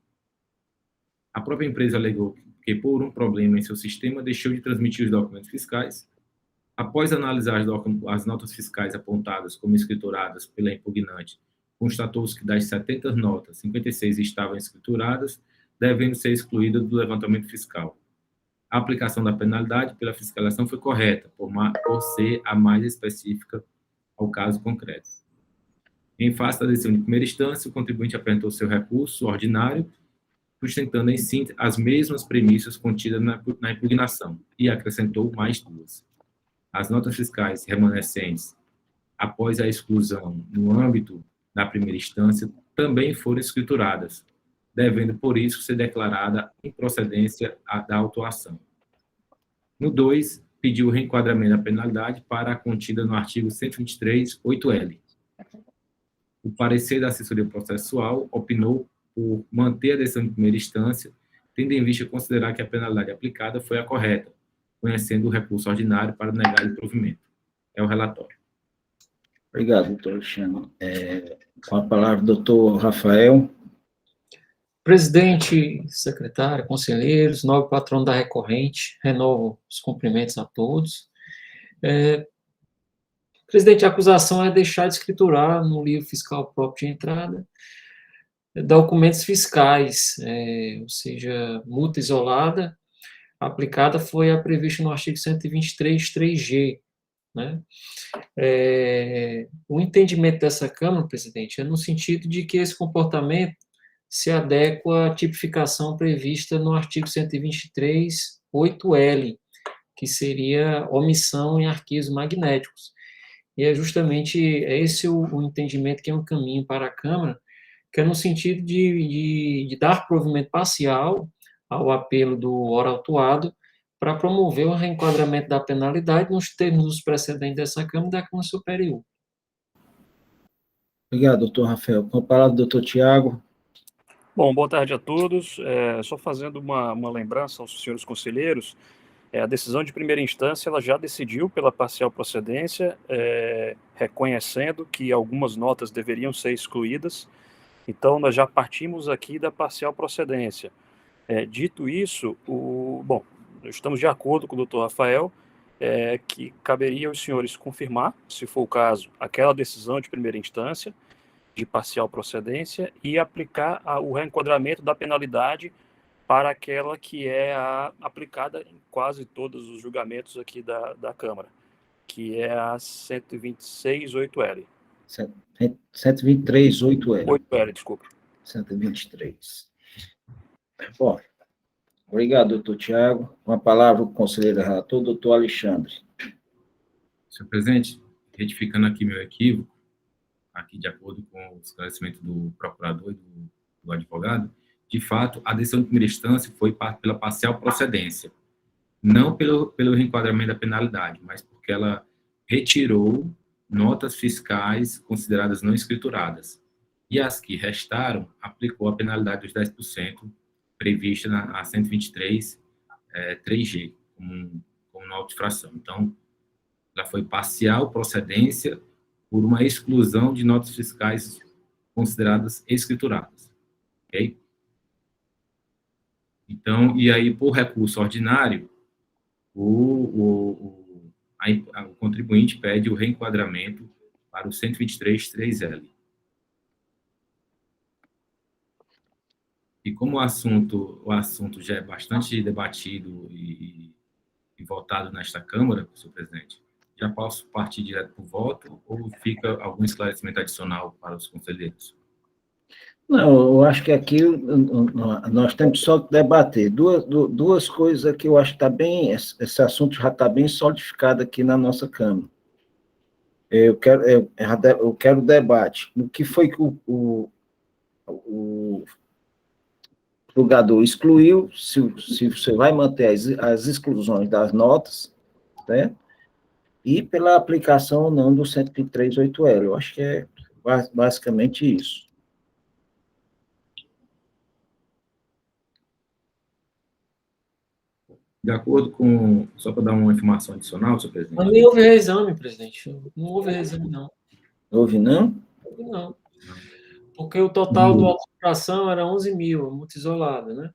A própria empresa alegou que, por um problema em seu sistema, deixou de transmitir os documentos fiscais. Após analisar as notas fiscais apontadas como escrituradas pela impugnante, constatou-se que das 70 notas, 56 estavam escrituradas, devendo ser excluídas do levantamento fiscal. A aplicação da penalidade pela fiscalização foi correta, por ser a mais específica ao caso concreto. Em face da decisão de primeira instância, o contribuinte apresentou seu recurso ordinário, sustentando em síntese as mesmas premissas contidas na impugnação, e acrescentou mais duas. As notas fiscais remanescentes, após a exclusão no âmbito da primeira instância, também foram escrituradas, devendo, por isso, ser declarada improcedência da autuação. No 2, pediu o reenquadramento da penalidade para a contida no artigo 123, 8L. O parecer da assessoria processual opinou por manter a decisão de primeira instância, tendo em vista considerar que a penalidade aplicada foi a correta, conhecendo o recurso ordinário para negar o provimento. É o relatório. Obrigado, doutor Alexandre. Com a palavra, doutor Rafael. Presidente, secretário, conselheiros, nobre patrono da recorrente, renovo os cumprimentos a todos. Presidente, a acusação é deixar de escriturar no livro fiscal próprio de entrada documentos fiscais, ou seja, multa isolada, aplicada foi a prevista no artigo 123, 3G. Né? O entendimento dessa Câmara, presidente, é no sentido de que esse comportamento se adequa à tipificação prevista no artigo 123, 8L, que seria omissão em arquivos magnéticos. E é justamente esse o entendimento que é um caminho para a Câmara, que é no sentido de dar provimento parcial ao apelo do ora autuado para promover o reenquadramento da penalidade nos termos dos precedentes dessa Câmara e da Câmara Superior. Obrigado, doutor Rafael. Com a palavra, doutor Tiago. Bom, boa tarde a todos. Só fazendo uma lembrança aos senhores conselheiros, a decisão de primeira instância ela já decidiu pela parcial procedência, reconhecendo que algumas notas deveriam ser excluídas. Então, nós já partimos aqui da parcial procedência. Dito isso, estamos de acordo com o doutor Rafael, que caberia aos senhores confirmar, se for o caso, aquela decisão de primeira instância, de parcial procedência, e aplicar o reenquadramento da penalidade para aquela que é aplicada em quase todos os julgamentos aqui da Câmara, que é a 126, 8L. 123, 8L. 8L, desculpa. 123. Bom, obrigado, doutor Tiago. Com a palavra, o conselheiro relator, doutor Alexandre. Senhor presidente, retificando aqui meu equívoco, aqui de acordo com o esclarecimento do procurador e do advogado, de fato, a decisão de primeira instância foi pela parcial procedência, não pelo reenquadramento da penalidade, mas porque ela retirou notas fiscais consideradas não escrituradas, e as que restaram aplicou a penalidade dos 10% prevista na 123, 3G, como nova infração. Então, ela foi parcial procedência por uma exclusão de notas fiscais consideradas escrituradas. Ok? Então, e aí, por recurso ordinário, o contribuinte pede o reenquadramento para o 123, 3L. E como o assunto já é bastante debatido e votado nesta Câmara, senhor presidente, já posso partir direto para o voto ou fica algum esclarecimento adicional para os conselheiros? Não, eu acho que aqui nós temos só que debater duas coisas que eu acho que está bem, esse assunto já está bem solidificado aqui na nossa Câmara. Eu quero debate. O que foi que o julgador excluiu, se você vai manter as exclusões das notas, né? E pela aplicação ou não do 123.8L. Eu acho que é basicamente isso. De acordo com... Só para dar uma informação adicional, senhor presidente. Mas nem houve reexame, presidente. Não houve reexame, não. Houve, não? Houve, não. Porque o total do auto-infração era 11 mil, multa isolada, né?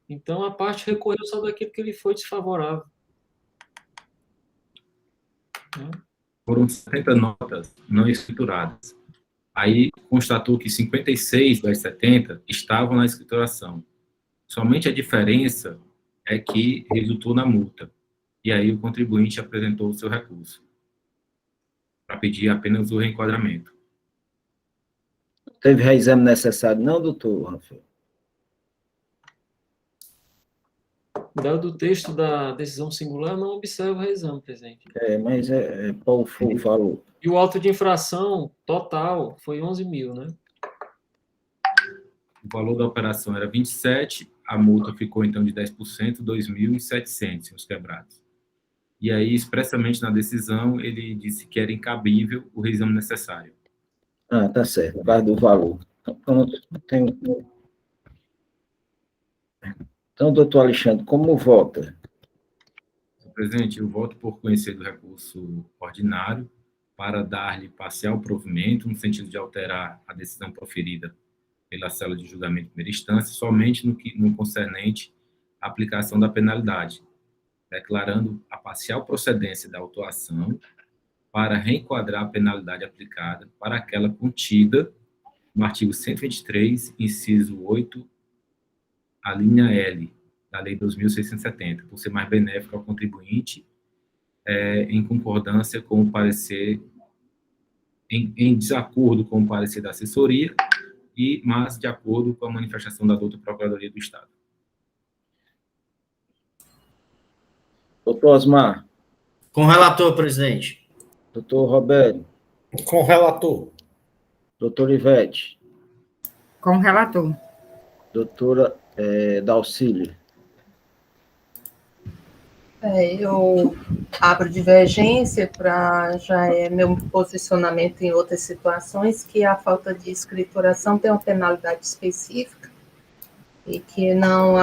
Então, a parte recorreu só daquilo que lhe foi desfavorável. Foram 70 notas não escrituradas. Aí constatou que 56 das 70 estavam na escrituração. Somente a diferença é que resultou na multa. E aí o contribuinte apresentou o seu recurso para pedir apenas o reenquadramento. Teve reexame necessário, não, doutor Rafael? Dado o texto da decisão singular, não observa o reexame, presidente. Mas qual foi o valor? E o auto de infração total foi 11 mil, né? O valor da operação era 27, a multa ficou então de 10%, 2.700 os quebrados. E aí, expressamente na decisão, ele disse que era incabível o reexame necessário. Ah, tá certo, por causa do valor. Então, doutor Alexandre, como vota? Senhor presidente, eu voto por conhecer do recurso ordinário para dar-lhe parcial provimento, no sentido de alterar a decisão proferida pela célula de julgamento de primeira instância, somente no concernente à aplicação da penalidade, declarando a parcial procedência da autuação para reenquadrar a penalidade aplicada para aquela contida no artigo 123, inciso 8, a linha L da Lei 2.670, por ser mais benéfico ao contribuinte, em concordância com o parecer, em desacordo com o parecer da assessoria, mas de acordo com a manifestação da douta Procuradoria do Estado. Doutor Osmar. Com o relator, presidente. Doutor Roberto. Com o relator. Doutor Ivete. Com o relator. Doutora Dalcília. Eu abro divergência já é meu posicionamento em outras situações, que a falta de escrituração tem uma penalidade específica e que não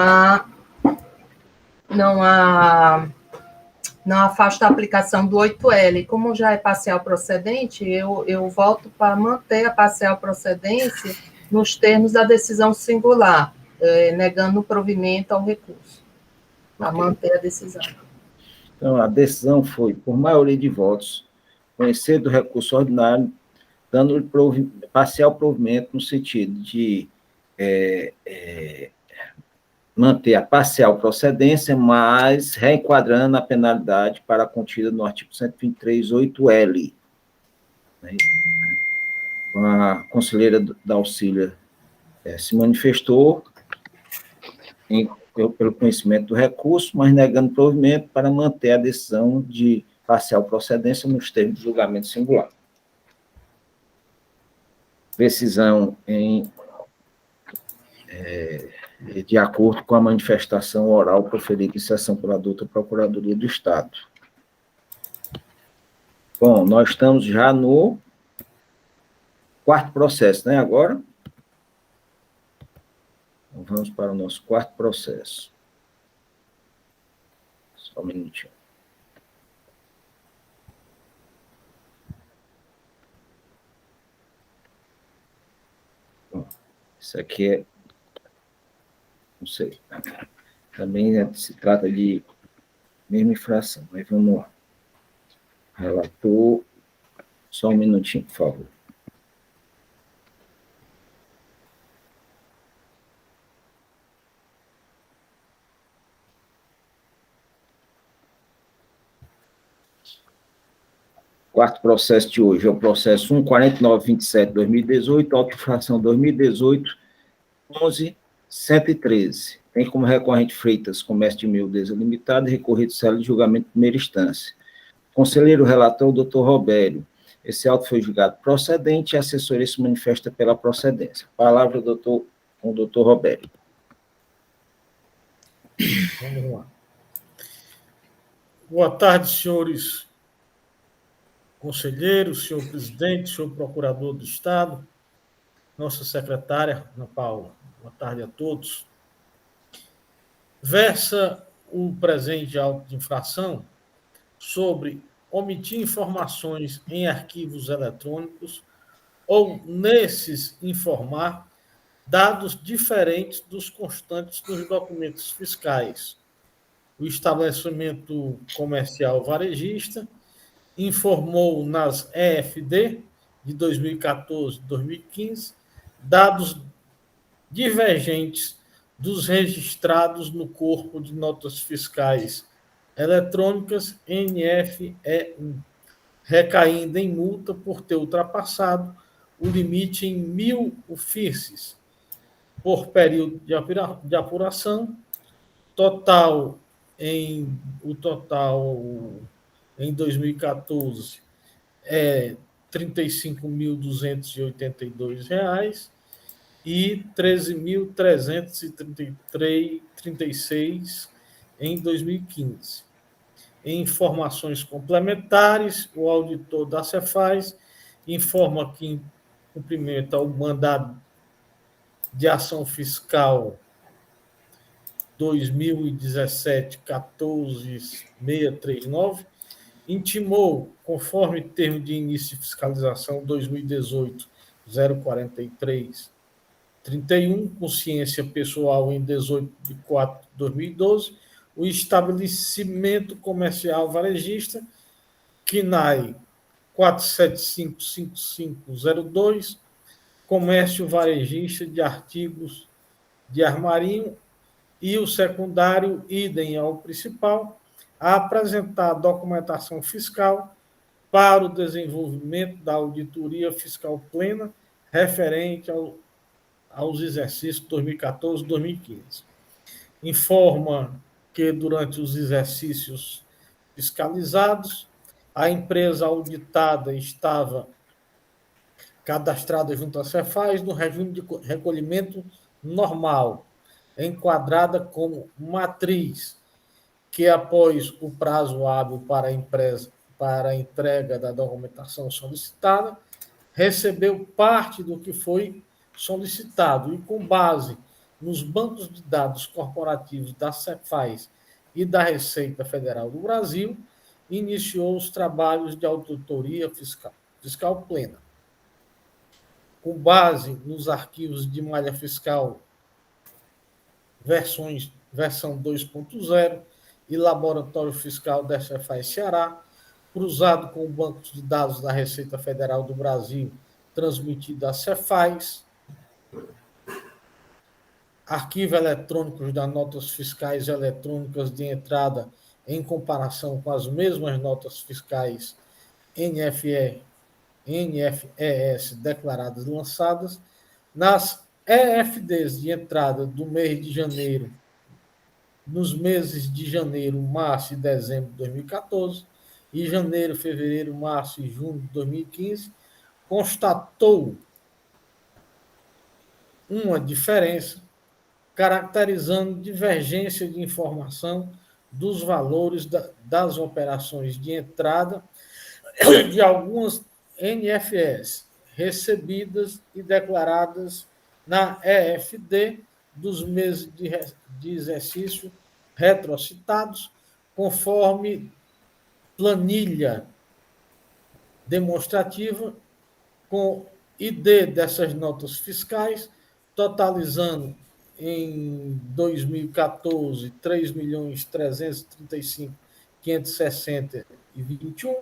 afasta a aplicação do 8L. Como já é parcial procedente, eu volto para manter a parcial procedência nos termos da decisão singular, negando o provimento ao recurso, para manter a decisão. Então, a decisão foi, por maioria de votos, conhecer do recurso ordinário, dando-lhe parcial provimento no sentido de manter a parcial procedência, mas reenquadrando a penalidade para a contida no artigo 123, 8L. A conselheira Dalcília se manifestou pelo conhecimento do recurso, mas negando provimento para manter a decisão de parcial procedência nos termos de julgamento singular. Decisão de acordo com a manifestação oral proferida em sessão pela douta Procuradoria do Estado. Bom, nós estamos já no quarto processo, né, agora? Então, vamos para o nosso quarto processo. Só um minutinho. Bom, isso aqui não sei, também se trata de mesma infração, mas vamos lá. Relator, só um minutinho, por favor. Quarto processo de hoje é o processo 14927/2018, auto-infração 2018, 11.113. Tem como recorrente Freitas Comércio de Miudeza Limitada e recorrido célula de julgamento de primeira instância. Conselheiro relator, doutor Robério. Esse auto foi julgado procedente e a assessoria se manifesta pela procedência. Palavra com o doutor Robério. Vamos lá. Boa tarde, senhores conselheiros, senhor presidente, senhor procurador do Estado, nossa secretária, Ana Paula. Boa tarde a todos. Versa o presente auto de infração sobre omitir informações em arquivos eletrônicos ou nesses informar dados diferentes dos constantes nos documentos fiscais. O estabelecimento comercial varejista informou nas EFD de 2014 e 2015 dados divergentes dos registrados no corpo de notas fiscais eletrônicas NFE1, recaindo em multa por ter ultrapassado o limite em 1.000 UFIRCs por período de apuração, o total em 2014 é R$ 35.282 e R$ 13.336 em 2015. Em informações complementares, o auditor da Cefaz informa que, em cumprimento ao mandado de ação fiscal 2017-14639, intimou, conforme termo de início de fiscalização 2018-043-31, consciência pessoal em 18/4/2012, o estabelecimento comercial varejista KNAI 4755502, comércio varejista de artigos de armarinho, e o secundário, idem ao principal, a apresentar a documentação fiscal para o desenvolvimento da auditoria fiscal plena referente aos exercícios 2014 e 2015. Informa que, durante os exercícios fiscalizados, a empresa auditada estava cadastrada junto à Cefaz no regime de recolhimento normal, enquadrada como matriz, que, após o prazo hábil para a entrega da documentação solicitada, recebeu parte do que foi solicitado e, com base nos bancos de dados corporativos da Cefaz e da Receita Federal do Brasil, iniciou os trabalhos de auditoria fiscal plena. Com base nos arquivos de malha fiscal versão 2.0 e laboratório fiscal da Cefaz Ceará, cruzado com o banco de dados da Receita Federal do Brasil, transmitido à Cefaz, arquivo eletrônicos das notas fiscais eletrônicas de entrada em comparação com as mesmas notas fiscais NFES declaradas lançadas, nas EFDs de entrada do mês de janeiro, nos meses de janeiro, março e dezembro de 2014, e janeiro, fevereiro, março e junho de 2015, constatou uma diferença, caracterizando divergência de informação dos valores das operações de entrada de algumas NFEs recebidas e declaradas na EFD dos meses de exercício retrocitados, conforme planilha demonstrativa com ID dessas notas fiscais, totalizando em 2014 R$ 3.335.560,21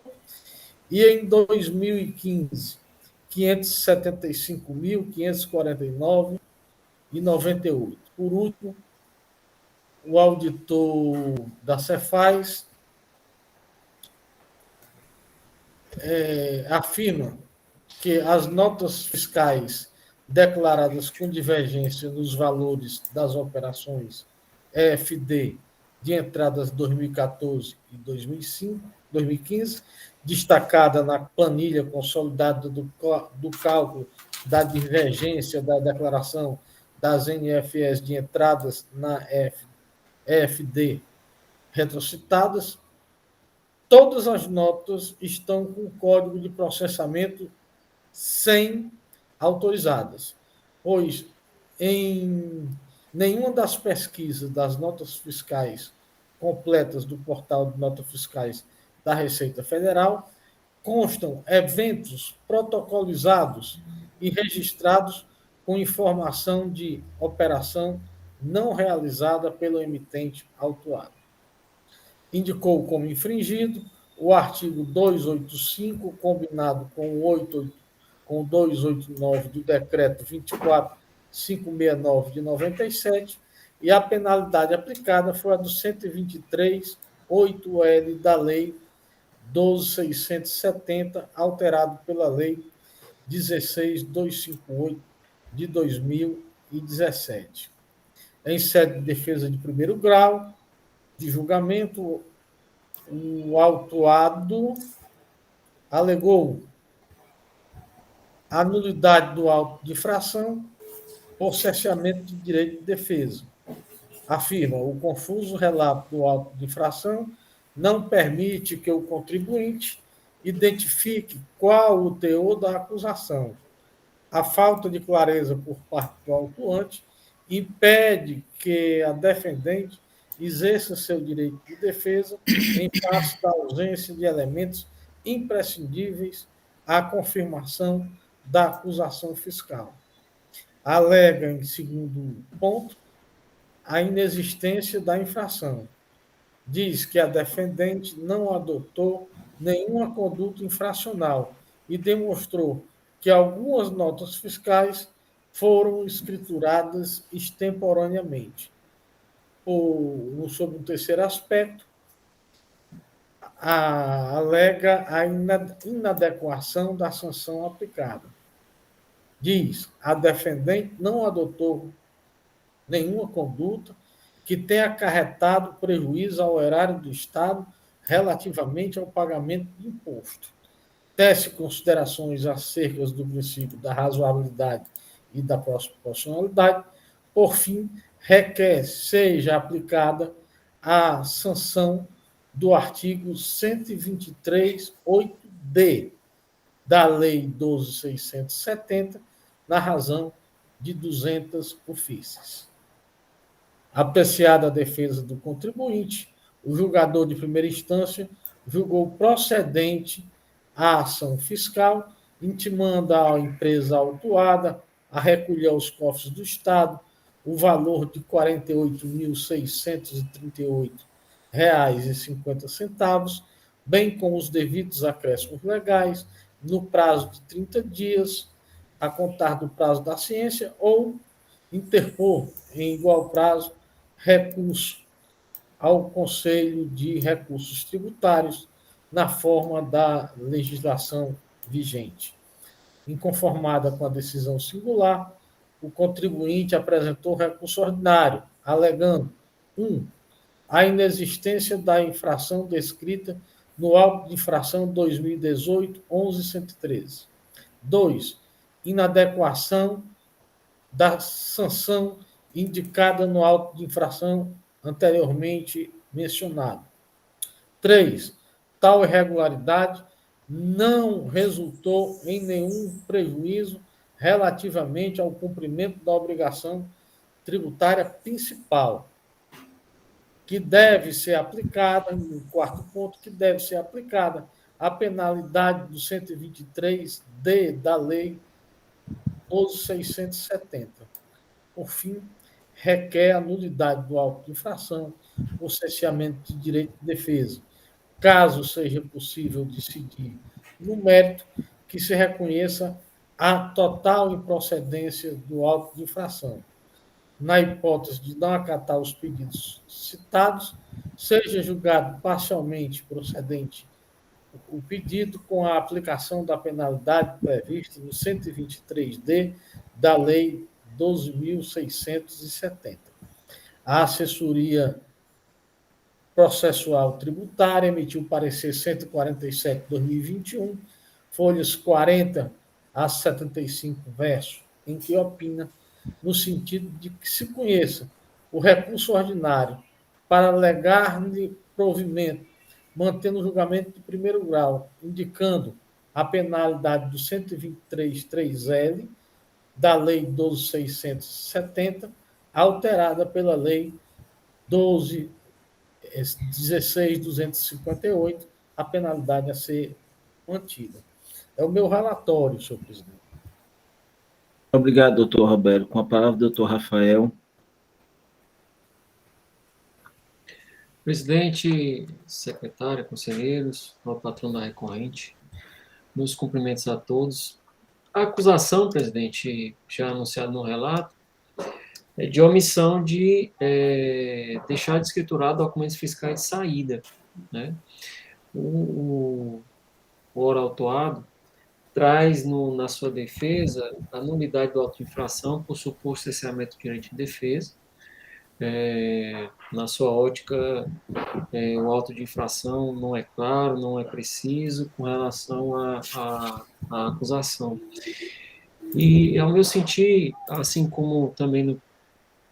e em 2015 R$ 575.549,98. Por último, o auditor da Cefaz afirma que as notas fiscais declaradas com divergência nos valores das operações EFD de entradas 2014 e 2015, destacada na planilha consolidada do cálculo da divergência da declaração das NFEs de entradas na EFD retrocitadas, todas as notas estão com código de processamento sem autorizadas, pois em nenhuma das pesquisas das notas fiscais completas do portal de notas fiscais da Receita Federal constam eventos protocolizados e registrados com informação de operação não realizada pelo emitente autuado. Indicou como infringido o artigo 285, combinado com o 289 do Decreto 24.569 de 97, e a penalidade aplicada foi a do 123.8L da Lei 12.670, alterado pela Lei 16.258 de 2017. Em sede de defesa de primeiro grau de julgamento, o autuado alegou a nulidade do auto de infração por cerceamento de direito de defesa. Afirma, o confuso relato do auto de infração não permite que o contribuinte identifique qual o teor da acusação. A falta de clareza por parte do autuante impede que a defendente exerça seu direito de defesa em face da ausência de elementos imprescindíveis à confirmação da acusação fiscal. Alega, em segundo ponto, a inexistência da infração. Diz que a defendente não adotou nenhuma conduta infracional e demonstrou que algumas notas fiscais foram escrituradas extemporaneamente. Sobre o terceiro aspecto, alega a inadequação da sanção aplicada. Diz, a defendente não adotou nenhuma conduta que tenha acarretado prejuízo ao erário do Estado relativamente ao pagamento de imposto. Tece considerações acerca do princípio da razoabilidade e da proporcionalidade. Por fim, requer seja aplicada a sanção do artigo 123.8d da Lei 12.670, na razão de 200 ofícios. Apreciada a defesa do contribuinte, o julgador de primeira instância julgou procedente a ação fiscal, intimando à empresa autuada a recolher aos cofres do Estado o valor de R$ 48.638,50, bem como os devidos acréscimos legais, no prazo de 30 dias, a contar do prazo da ciência, ou interpor em igual prazo recurso ao Conselho de Recursos Tributários na forma da legislação vigente. Inconformada com a decisão singular, o contribuinte apresentou recurso ordinário, alegando 1. A inexistência da infração descrita no auto de infração 2018-11-113. 2. Inadequação da sanção indicada no auto de infração anteriormente mencionado. 3. Tal irregularidade não resultou em nenhum prejuízo relativamente ao cumprimento da obrigação tributária principal, que deve ser aplicada, no quarto ponto, que deve ser aplicada a penalidade do 123D da Lei 12.670. Por fim, requer a nulidade do auto de infração por cerceamento de direito de defesa, caso seja possível decidir no mérito que se reconheça a total improcedência do auto de infração. Na hipótese de não acatar os pedidos citados, seja julgado parcialmente procedente o pedido com a aplicação da penalidade prevista no 123D da Lei 12.670. A assessoria processual tributária emitiu parecer 147/2021, folhas 40 a 75, verso, em que opina no sentido de que se conheça o recurso ordinário para alegar-lhe provimento, mantendo o julgamento de primeiro grau, indicando a penalidade do 123.3L da Lei 12.670, alterada pela Lei 16.258, a penalidade a ser mantida. É o meu relatório, senhor presidente. Obrigado, doutor Roberto. Com a palavra, doutor Rafael. Presidente, secretária, conselheiros, ao patrão da recorrente, meus cumprimentos a todos. A acusação, presidente, já anunciada no relato, é de omissão de deixar de escriturar documentos fiscais de saída, né? O ora autuado traz na sua defesa a nulidade do auto de infração por suposto cerceamento do direito de defesa. Na sua ótica, o auto de infração não é claro, não é preciso com relação à acusação. E, ao meu sentir, assim como também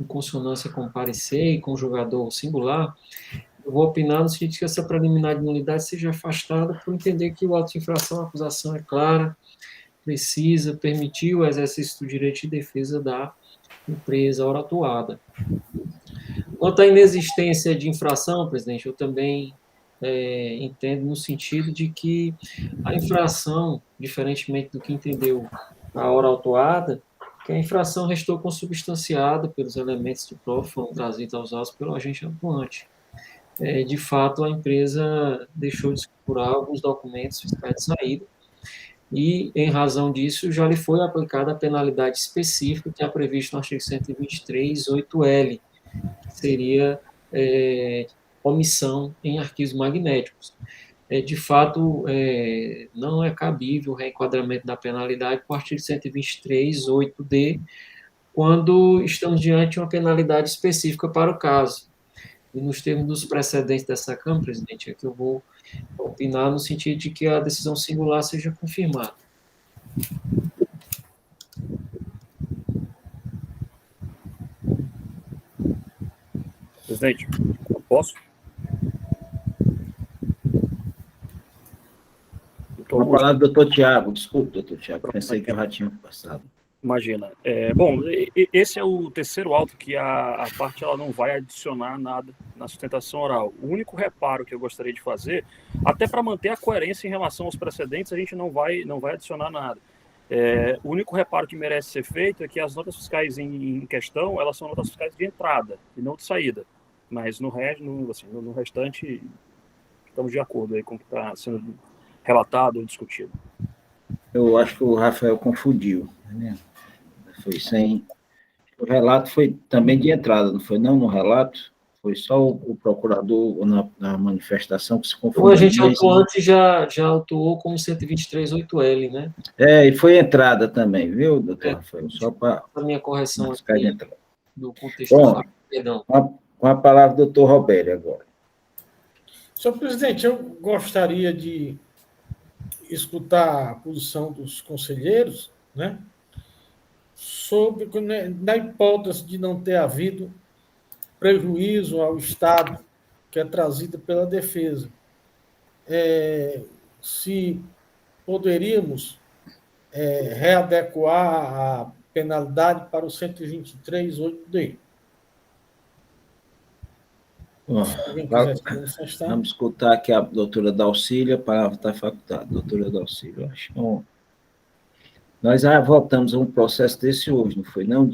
em consonância com o parecer e com o julgador singular, eu vou opinar no sentido que essa preliminar de nulidade seja afastada por entender que o auto de infração, a acusação é clara, precisa, permitiu o exercício do direito de defesa da empresa ora autuada. Quanto à inexistência de infração, presidente, eu também entendo no sentido de que a infração, diferentemente do que entendeu a ora autuada, que a infração restou consubstanciada pelos elementos de prova que foram trazidos aos autos pelo agente atuante. De fato, a empresa deixou de escriturar alguns documentos fiscais de saída e, em razão disso, já lhe foi aplicada a penalidade específica que é prevista no artigo 123, 8L, que seria omissão em arquivos magnéticos. De fato, não é cabível o reenquadramento da penalidade com o artigo 123, 8D, quando estamos diante de uma penalidade específica para o caso. E nos termos dos precedentes dessa Câmara, presidente, é que eu vou opinar no sentido de que a decisão singular seja confirmada. Presidente, posso? Com a palavra, doutor Tiago. Desculpe, doutor Tiago, pensei que eu já tinha passado. Imagina. Bom, esse é o terceiro auto que a parte ela não vai adicionar nada na sustentação oral. O único reparo que eu gostaria de fazer, até para manter a coerência em relação aos precedentes, a gente não vai adicionar nada. O único reparo que merece ser feito é que as notas fiscais em questão, elas são notas fiscais de entrada e não de saída. Mas no restante, estamos de acordo aí com o que está sendo relatado ou discutido. Eu acho que o Rafael confundiu, né? Foi sem... O relato foi também de entrada, não foi não no relato? Foi só o procurador na manifestação que se confundiu. O agente atuante já autuou como 123.8L, né? E foi entrada também, viu, doutor Rafael? Só para... A minha correção aqui do contexto. Bom, perdão. Com a palavra, doutor Roberto, agora. Senhor presidente, eu gostaria de escutar a posição dos conselheiros, né, sobre, na hipótese de não ter havido prejuízo ao Estado, que é trazido pela defesa, se poderíamos readequar a penalidade para o 123.8D. Vamos escutar aqui a doutora Dalcília, a palavra está facultada. Doutora Dalcília, acho que nós já voltamos a um processo desse hoje, não foi? Não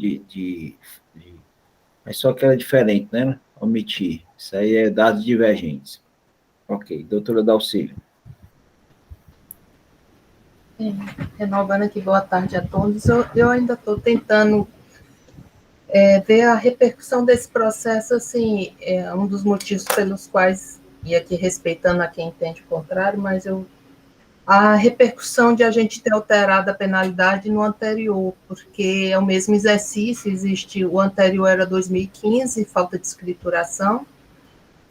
mas só que era diferente, né? Omitir. Isso aí é dados divergentes. Ok, doutora Dalcília. Renovando aqui, boa tarde a todos. Eu ainda estou tentando ver a repercussão desse processo, assim, um dos motivos pelos quais, e aqui respeitando a quem entende o contrário, mas a repercussão de a gente ter alterado a penalidade no anterior, porque é o mesmo exercício, o anterior era 2015, falta de escrituração,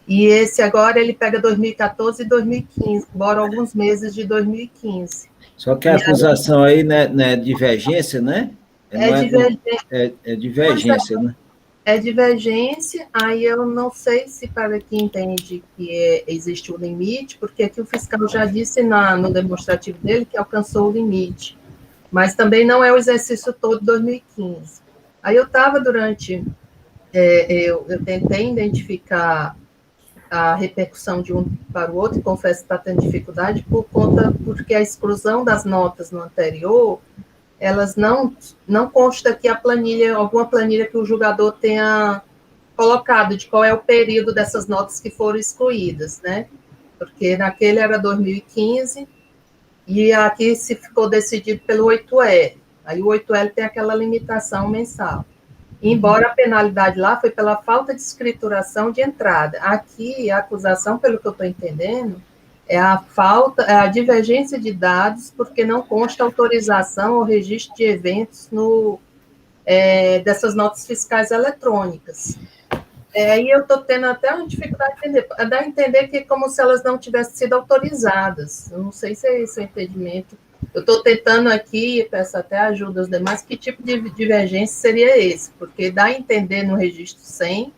e esse agora ele pega 2014 e 2015, embora alguns meses de 2015. Só que a acusação aí não é divergência, né? É divergência, né? É divergência, aí eu não sei se para quem entende que existe um limite, porque aqui o fiscal já disse no demonstrativo dele que alcançou o limite, mas também não é o exercício todo de 2015. Aí eu estava eu tentei identificar a repercussão de um para o outro, e confesso que está tendo dificuldade porque a exclusão das notas no anterior elas não consta que a planilha, alguma planilha que o julgador tenha colocado de qual é o período dessas notas que foram excluídas, né? Porque naquele era 2015 e aqui se ficou decidido pelo 8L. Aí o 8L tem aquela limitação mensal. Embora a penalidade lá foi pela falta de escrituração de entrada. Aqui, a acusação, pelo que eu estou entendendo, é a divergência de dados, porque não consta autorização ou registro de eventos dessas notas fiscais eletrônicas. E eu estou tendo até uma dificuldade de entender. Dá a entender que é como se elas não tivessem sido autorizadas. Eu não sei se é esse o entendimento. Eu estou tentando aqui, peço até ajuda aos demais, que tipo de divergência seria esse? Porque dá a entender no registro 100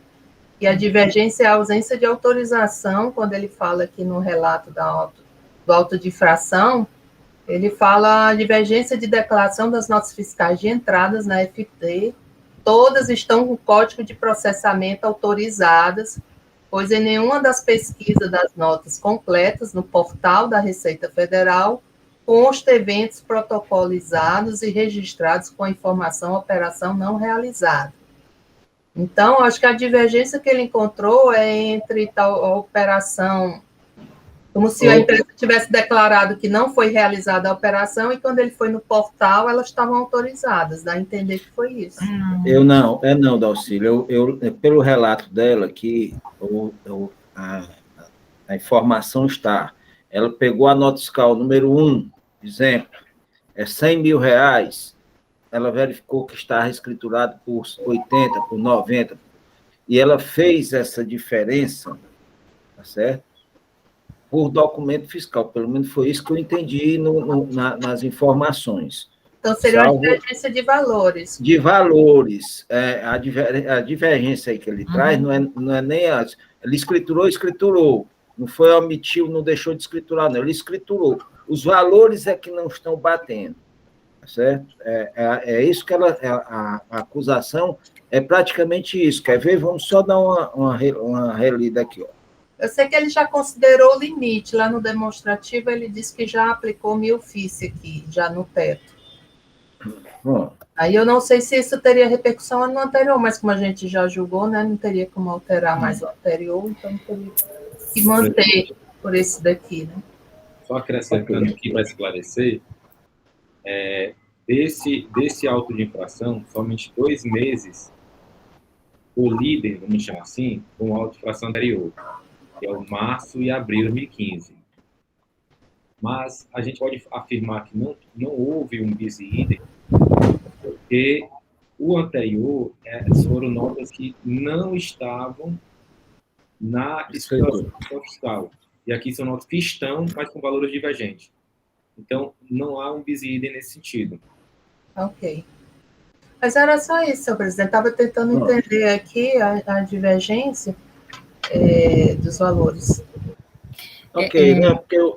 que a divergência é a ausência de autorização, quando ele fala aqui no relato do auto de infração, ele fala a divergência de declaração das notas fiscais de entradas na FT, todas estão com código de processamento autorizadas, pois em nenhuma das pesquisas das notas completas no portal da Receita Federal consta eventos protocolizados e registrados com a informação operação não realizada. Então, acho que a divergência que ele encontrou é entre a operação, como se a empresa tivesse declarado que não foi realizada a operação e quando ele foi no portal, elas estavam autorizadas, dá a entender que foi isso. Não, Dalcílio, pelo relato dela, que a informação está, ela pegou a nota fiscal número 1, exemplo, é 100 mil reais, ela verificou que está reescriturado por 80, por 90, e ela fez essa diferença, tá certo? Por documento fiscal, pelo menos foi isso que eu entendi nas informações. Então, seria uma divergência de valores. De valores. A divergência aí que ele traz não é nem as... Ele escriturou. Não foi omitiu, não deixou de escriturar, não. Ele escriturou. Os valores é que não estão batendo. Certo? É isso que a acusação é praticamente isso. Quer ver? Vamos só dar uma relida aqui. Ó. Eu sei que ele já considerou o limite. Lá no demonstrativo, ele disse que já aplicou 1000 FICE aqui, já no teto. Bom. Aí eu não sei se isso teria repercussão no anterior, mas como a gente já julgou, né, não teria como alterar mais o anterior, então teria que manter por esse daqui. Né? Só acrescentando aqui para esclarecer, desse auto de infração, somente 2 meses colidem, vamos chamar assim, com o auto de infração anterior, que é o março e abril de 2015. Mas a gente pode afirmar que não houve um bis idem, porque o anterior foram notas que não estavam na escrituração fiscal. E aqui são notas que estão, mas com valores divergentes. Então, não há um bis idem nesse sentido. Ok. Mas era só isso, senhor presidente. Estava tentando entender aqui a divergência dos valores. Ok, não, porque eu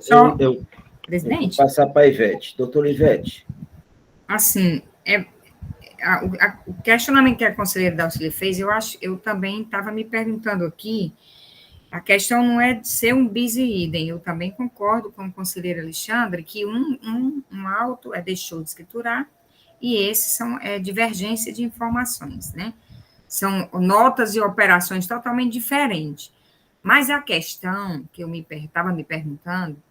presidente? Vou passar para a Ivete. Doutora Ivete. Assim, o questionamento que a conselheira Dalcília fez, eu também estava me perguntando aqui, a questão não é de ser um bis idem, eu também concordo com o conselheiro Alexandre que um auto deixou de escriturar e esses são divergência de informações, né? São notas e operações totalmente diferentes. Mas a questão que eu estava me perguntando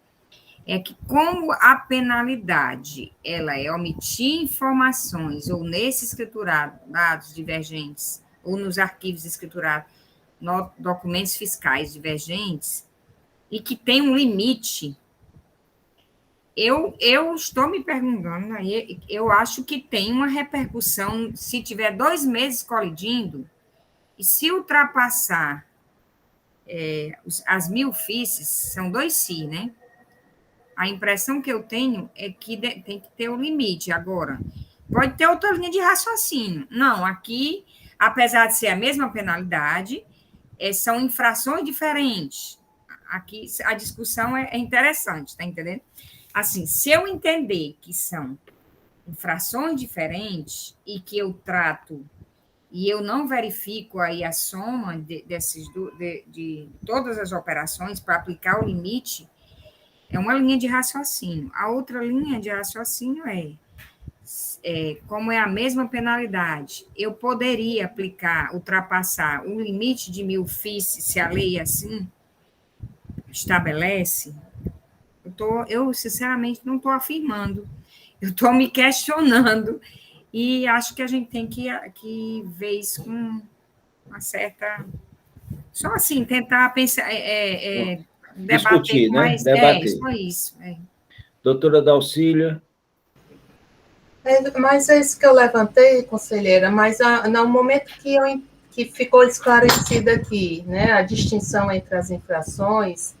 é que como a penalidade ela é omitir informações ou nesse escriturado, dados divergentes, ou nos arquivos escriturados, documentos fiscais divergentes, e que tem um limite, eu estou me perguntando, eu acho que tem uma repercussão, se tiver 2 meses colidindo, e se ultrapassar as 1000 FICs, são 2 CI, né? A impressão que eu tenho é que tem que ter um limite. Agora, pode ter outra linha de raciocínio. Não, aqui, apesar de ser a mesma penalidade, são infrações diferentes. Aqui a discussão é interessante, tá entendendo? Assim, se eu entender que são infrações diferentes e que eu trato e eu não verifico aí a soma de todas as operações para aplicar o limite, é uma linha de raciocínio. A outra linha de raciocínio como é a mesma penalidade, eu poderia aplicar, ultrapassar o limite de 1.000 FIIs, se a lei assim estabelece? Eu sinceramente, não estou afirmando. Eu estou me questionando e acho que a gente tem que ver isso com uma certa... Só assim, tentar pensar, debater Discutir, com né? mais... Debater. Só isso. Doutora Dalcília. Mas é isso que eu levantei, conselheira, mas no momento que ficou esclarecida aqui, né, a distinção entre as infrações,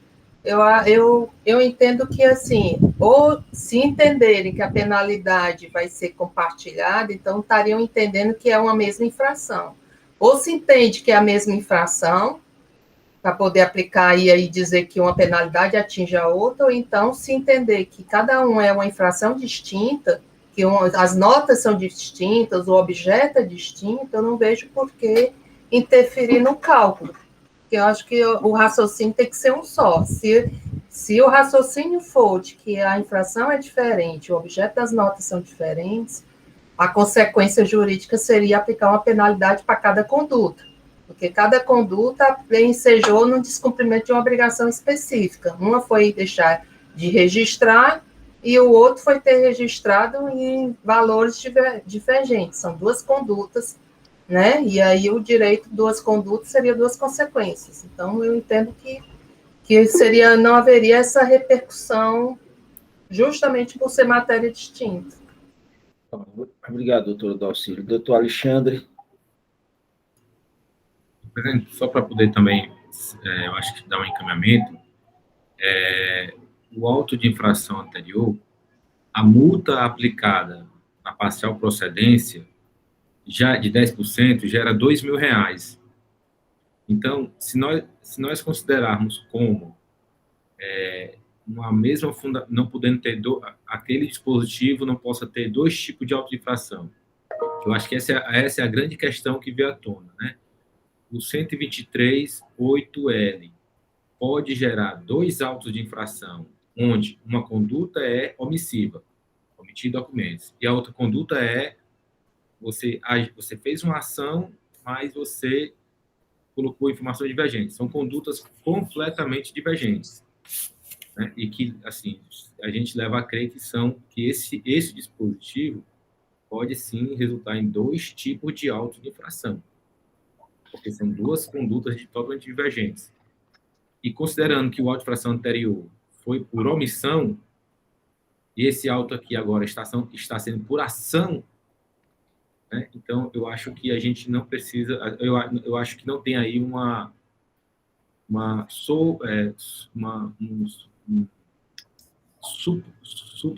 eu entendo que, assim, ou se entenderem que a penalidade vai ser compartilhada, então estariam entendendo que é uma mesma infração. Ou se entende que é a mesma infração, para poder aplicar e aí dizer que uma penalidade atinge a outra, ou então se entender que cada um é uma infração distinta, que as notas são distintas, o objeto é distinto, eu não vejo por que interferir no cálculo. Porque eu acho que o raciocínio tem que ser um só. Se o raciocínio for de que a infração é diferente, o objeto das notas são diferentes, a consequência jurídica seria aplicar uma penalidade para cada conduta, porque cada conduta ensejou no descumprimento de uma obrigação específica. Uma foi deixar de registrar e o outro foi ter registrado em valores divergentes. São duas condutas, né? E aí o direito de duas condutas seria duas consequências. Então, eu entendo que não haveria essa repercussão justamente por ser matéria distinta. Obrigado, doutor Dalcílio. Doutor Alexandre. Presidente, só para poder também, eu acho que dar um encaminhamento, o auto de infração anterior, a multa aplicada na parcial procedência, já de 10%, já era R$2.000. Então, se nós considerarmos como uma mesma não podendo ter aquele dispositivo não possa ter dois tipos de auto de infração, eu acho que essa é a grande questão que veio à tona, né? O 123.8L pode gerar dois autos de infração, onde uma conduta é omissiva, omitir documentos, e a outra conduta é você fez uma ação, mas você colocou informações divergentes. São condutas completamente divergentes, né? E que, assim, a gente leva a crer que esse dispositivo pode, sim, resultar em dois tipos de auto de infração, porque são duas condutas totalmente divergentes. E considerando que o auto de infração anterior foi por omissão, e esse auto aqui agora está sendo por ação, né? Então, eu acho que a gente não precisa... Eu acho que não tem aí uma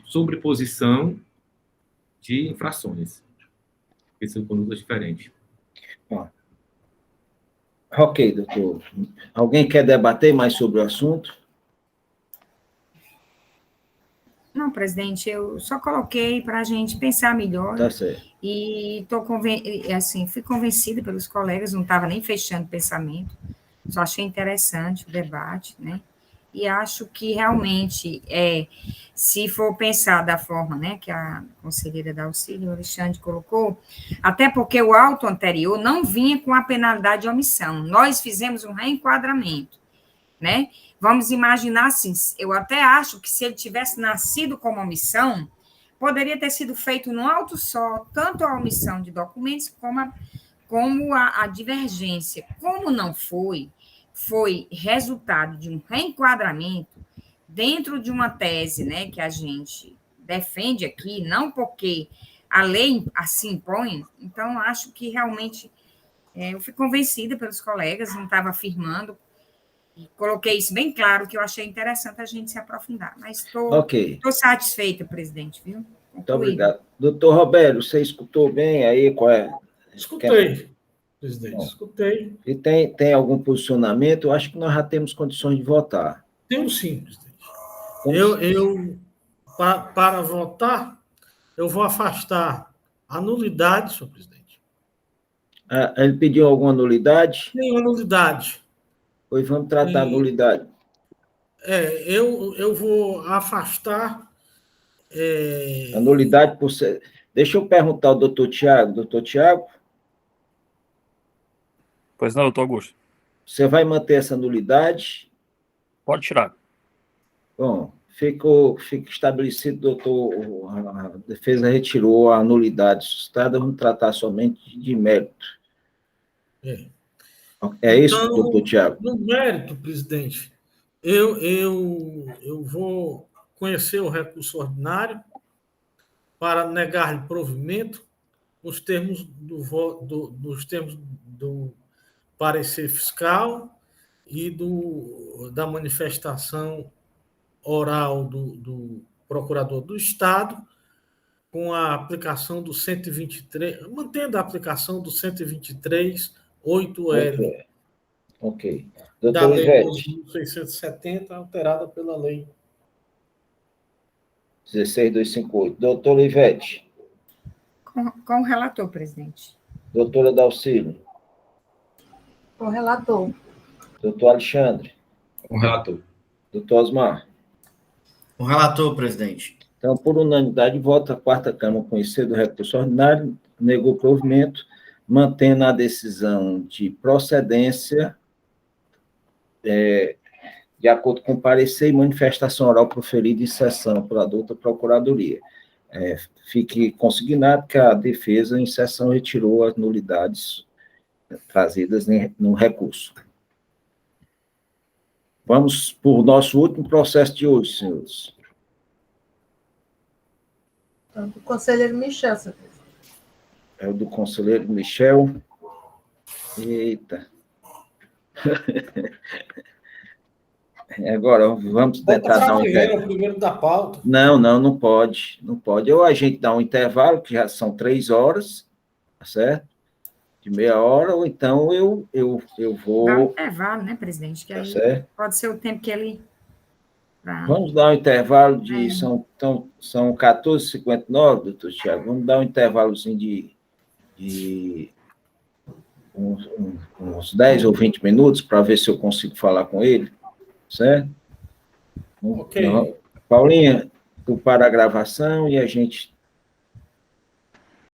sobreposição de infrações, porque são condutas diferentes. Ok, doutor. Alguém quer debater mais sobre o assunto? Não, presidente, eu só coloquei para a gente pensar melhor. Tá certo. E fui convencida pelos colegas, não estava nem fechando pensamento, só achei interessante o debate, né? E acho que realmente, se for pensar da forma, né, que a conselheira Dalcília, Alexandre, colocou, até porque o auto anterior não vinha com a penalidade de omissão, nós fizemos um reenquadramento, né? Vamos imaginar assim, eu até acho que se ele tivesse nascido como omissão, poderia ter sido feito num auto só, tanto a omissão de documentos como a divergência. Como não foi resultado de um reenquadramento dentro de uma tese, né, que a gente defende aqui, não porque a lei assim impõe, então acho que realmente eu fui convencida pelos colegas, não estava afirmando, e coloquei isso bem claro, que eu achei interessante a gente se aprofundar, mas estou satisfeita, presidente, viu? Muito obrigado. Doutor Roberto, você escutou bem aí? Qual é? Escutei, presidente, escutei. E tem algum posicionamento? Eu acho que nós já temos condições de votar. Tenho sim, presidente. Para votar, eu vou afastar a nulidade, senhor presidente. Ele pediu alguma nulidade? Nenhuma nulidade. Pois vamos tratar a nulidade. Eu vou afastar... A nulidade por ser... Deixa eu perguntar ao doutor Tiago. Doutor Tiago, Pois não, doutor Augusto. você vai manter essa nulidade? Pode tirar. Bom, fica estabelecido, doutor, a defesa retirou a nulidade suscitada, vamos tratar somente de mérito. É isso, Então, doutor Tiago? no mérito, presidente, eu vou conhecer o recurso ordinário para negar-lhe provimento nos termos do parecer fiscal e da manifestação oral do procurador do Estado, com a aplicação do 123, mantendo a aplicação do 123.8L Ok. da Doutor Lei Ivete, 12.670, alterada pela Lei 16.258. Doutor Ivete, Com o relator, presidente. doutora Dalcílio, O relator. doutor Alexandre, Com o relator. doutor Osmar. O relator, presidente. Então, por unanimidade, vota a quarta Câmara conhecer do recurso ordinário, negou o provimento, mantendo a decisão de procedência de acordo com o parecer e manifestação oral proferida em sessão pela douta Procuradoria. Fique consignado que a defesa, em sessão, retirou as nulidades trazidas no recurso. Vamos para o nosso último processo de hoje, senhores. Então, do conselheiro Michel, senhor presidente. É o do conselheiro Michel. Eita. Agora, vamos tentar dar um o primeiro da pauta. Não pode. Não pode. Ou a gente dá um intervalo, que já são 3 horas, tá certo? De meia hora, ou então eu vou... Dá um intervalo, né, presidente? Que Tá aí certo? pode ser o tempo que ele... Vamos dar um intervalo de... São 14h59, doutor Tiago. Vamos dar um intervalozinho de uns 10 ou 20 minutos para ver se eu consigo falar com ele, certo? Ok. Paulinha, tu para a gravação e a gente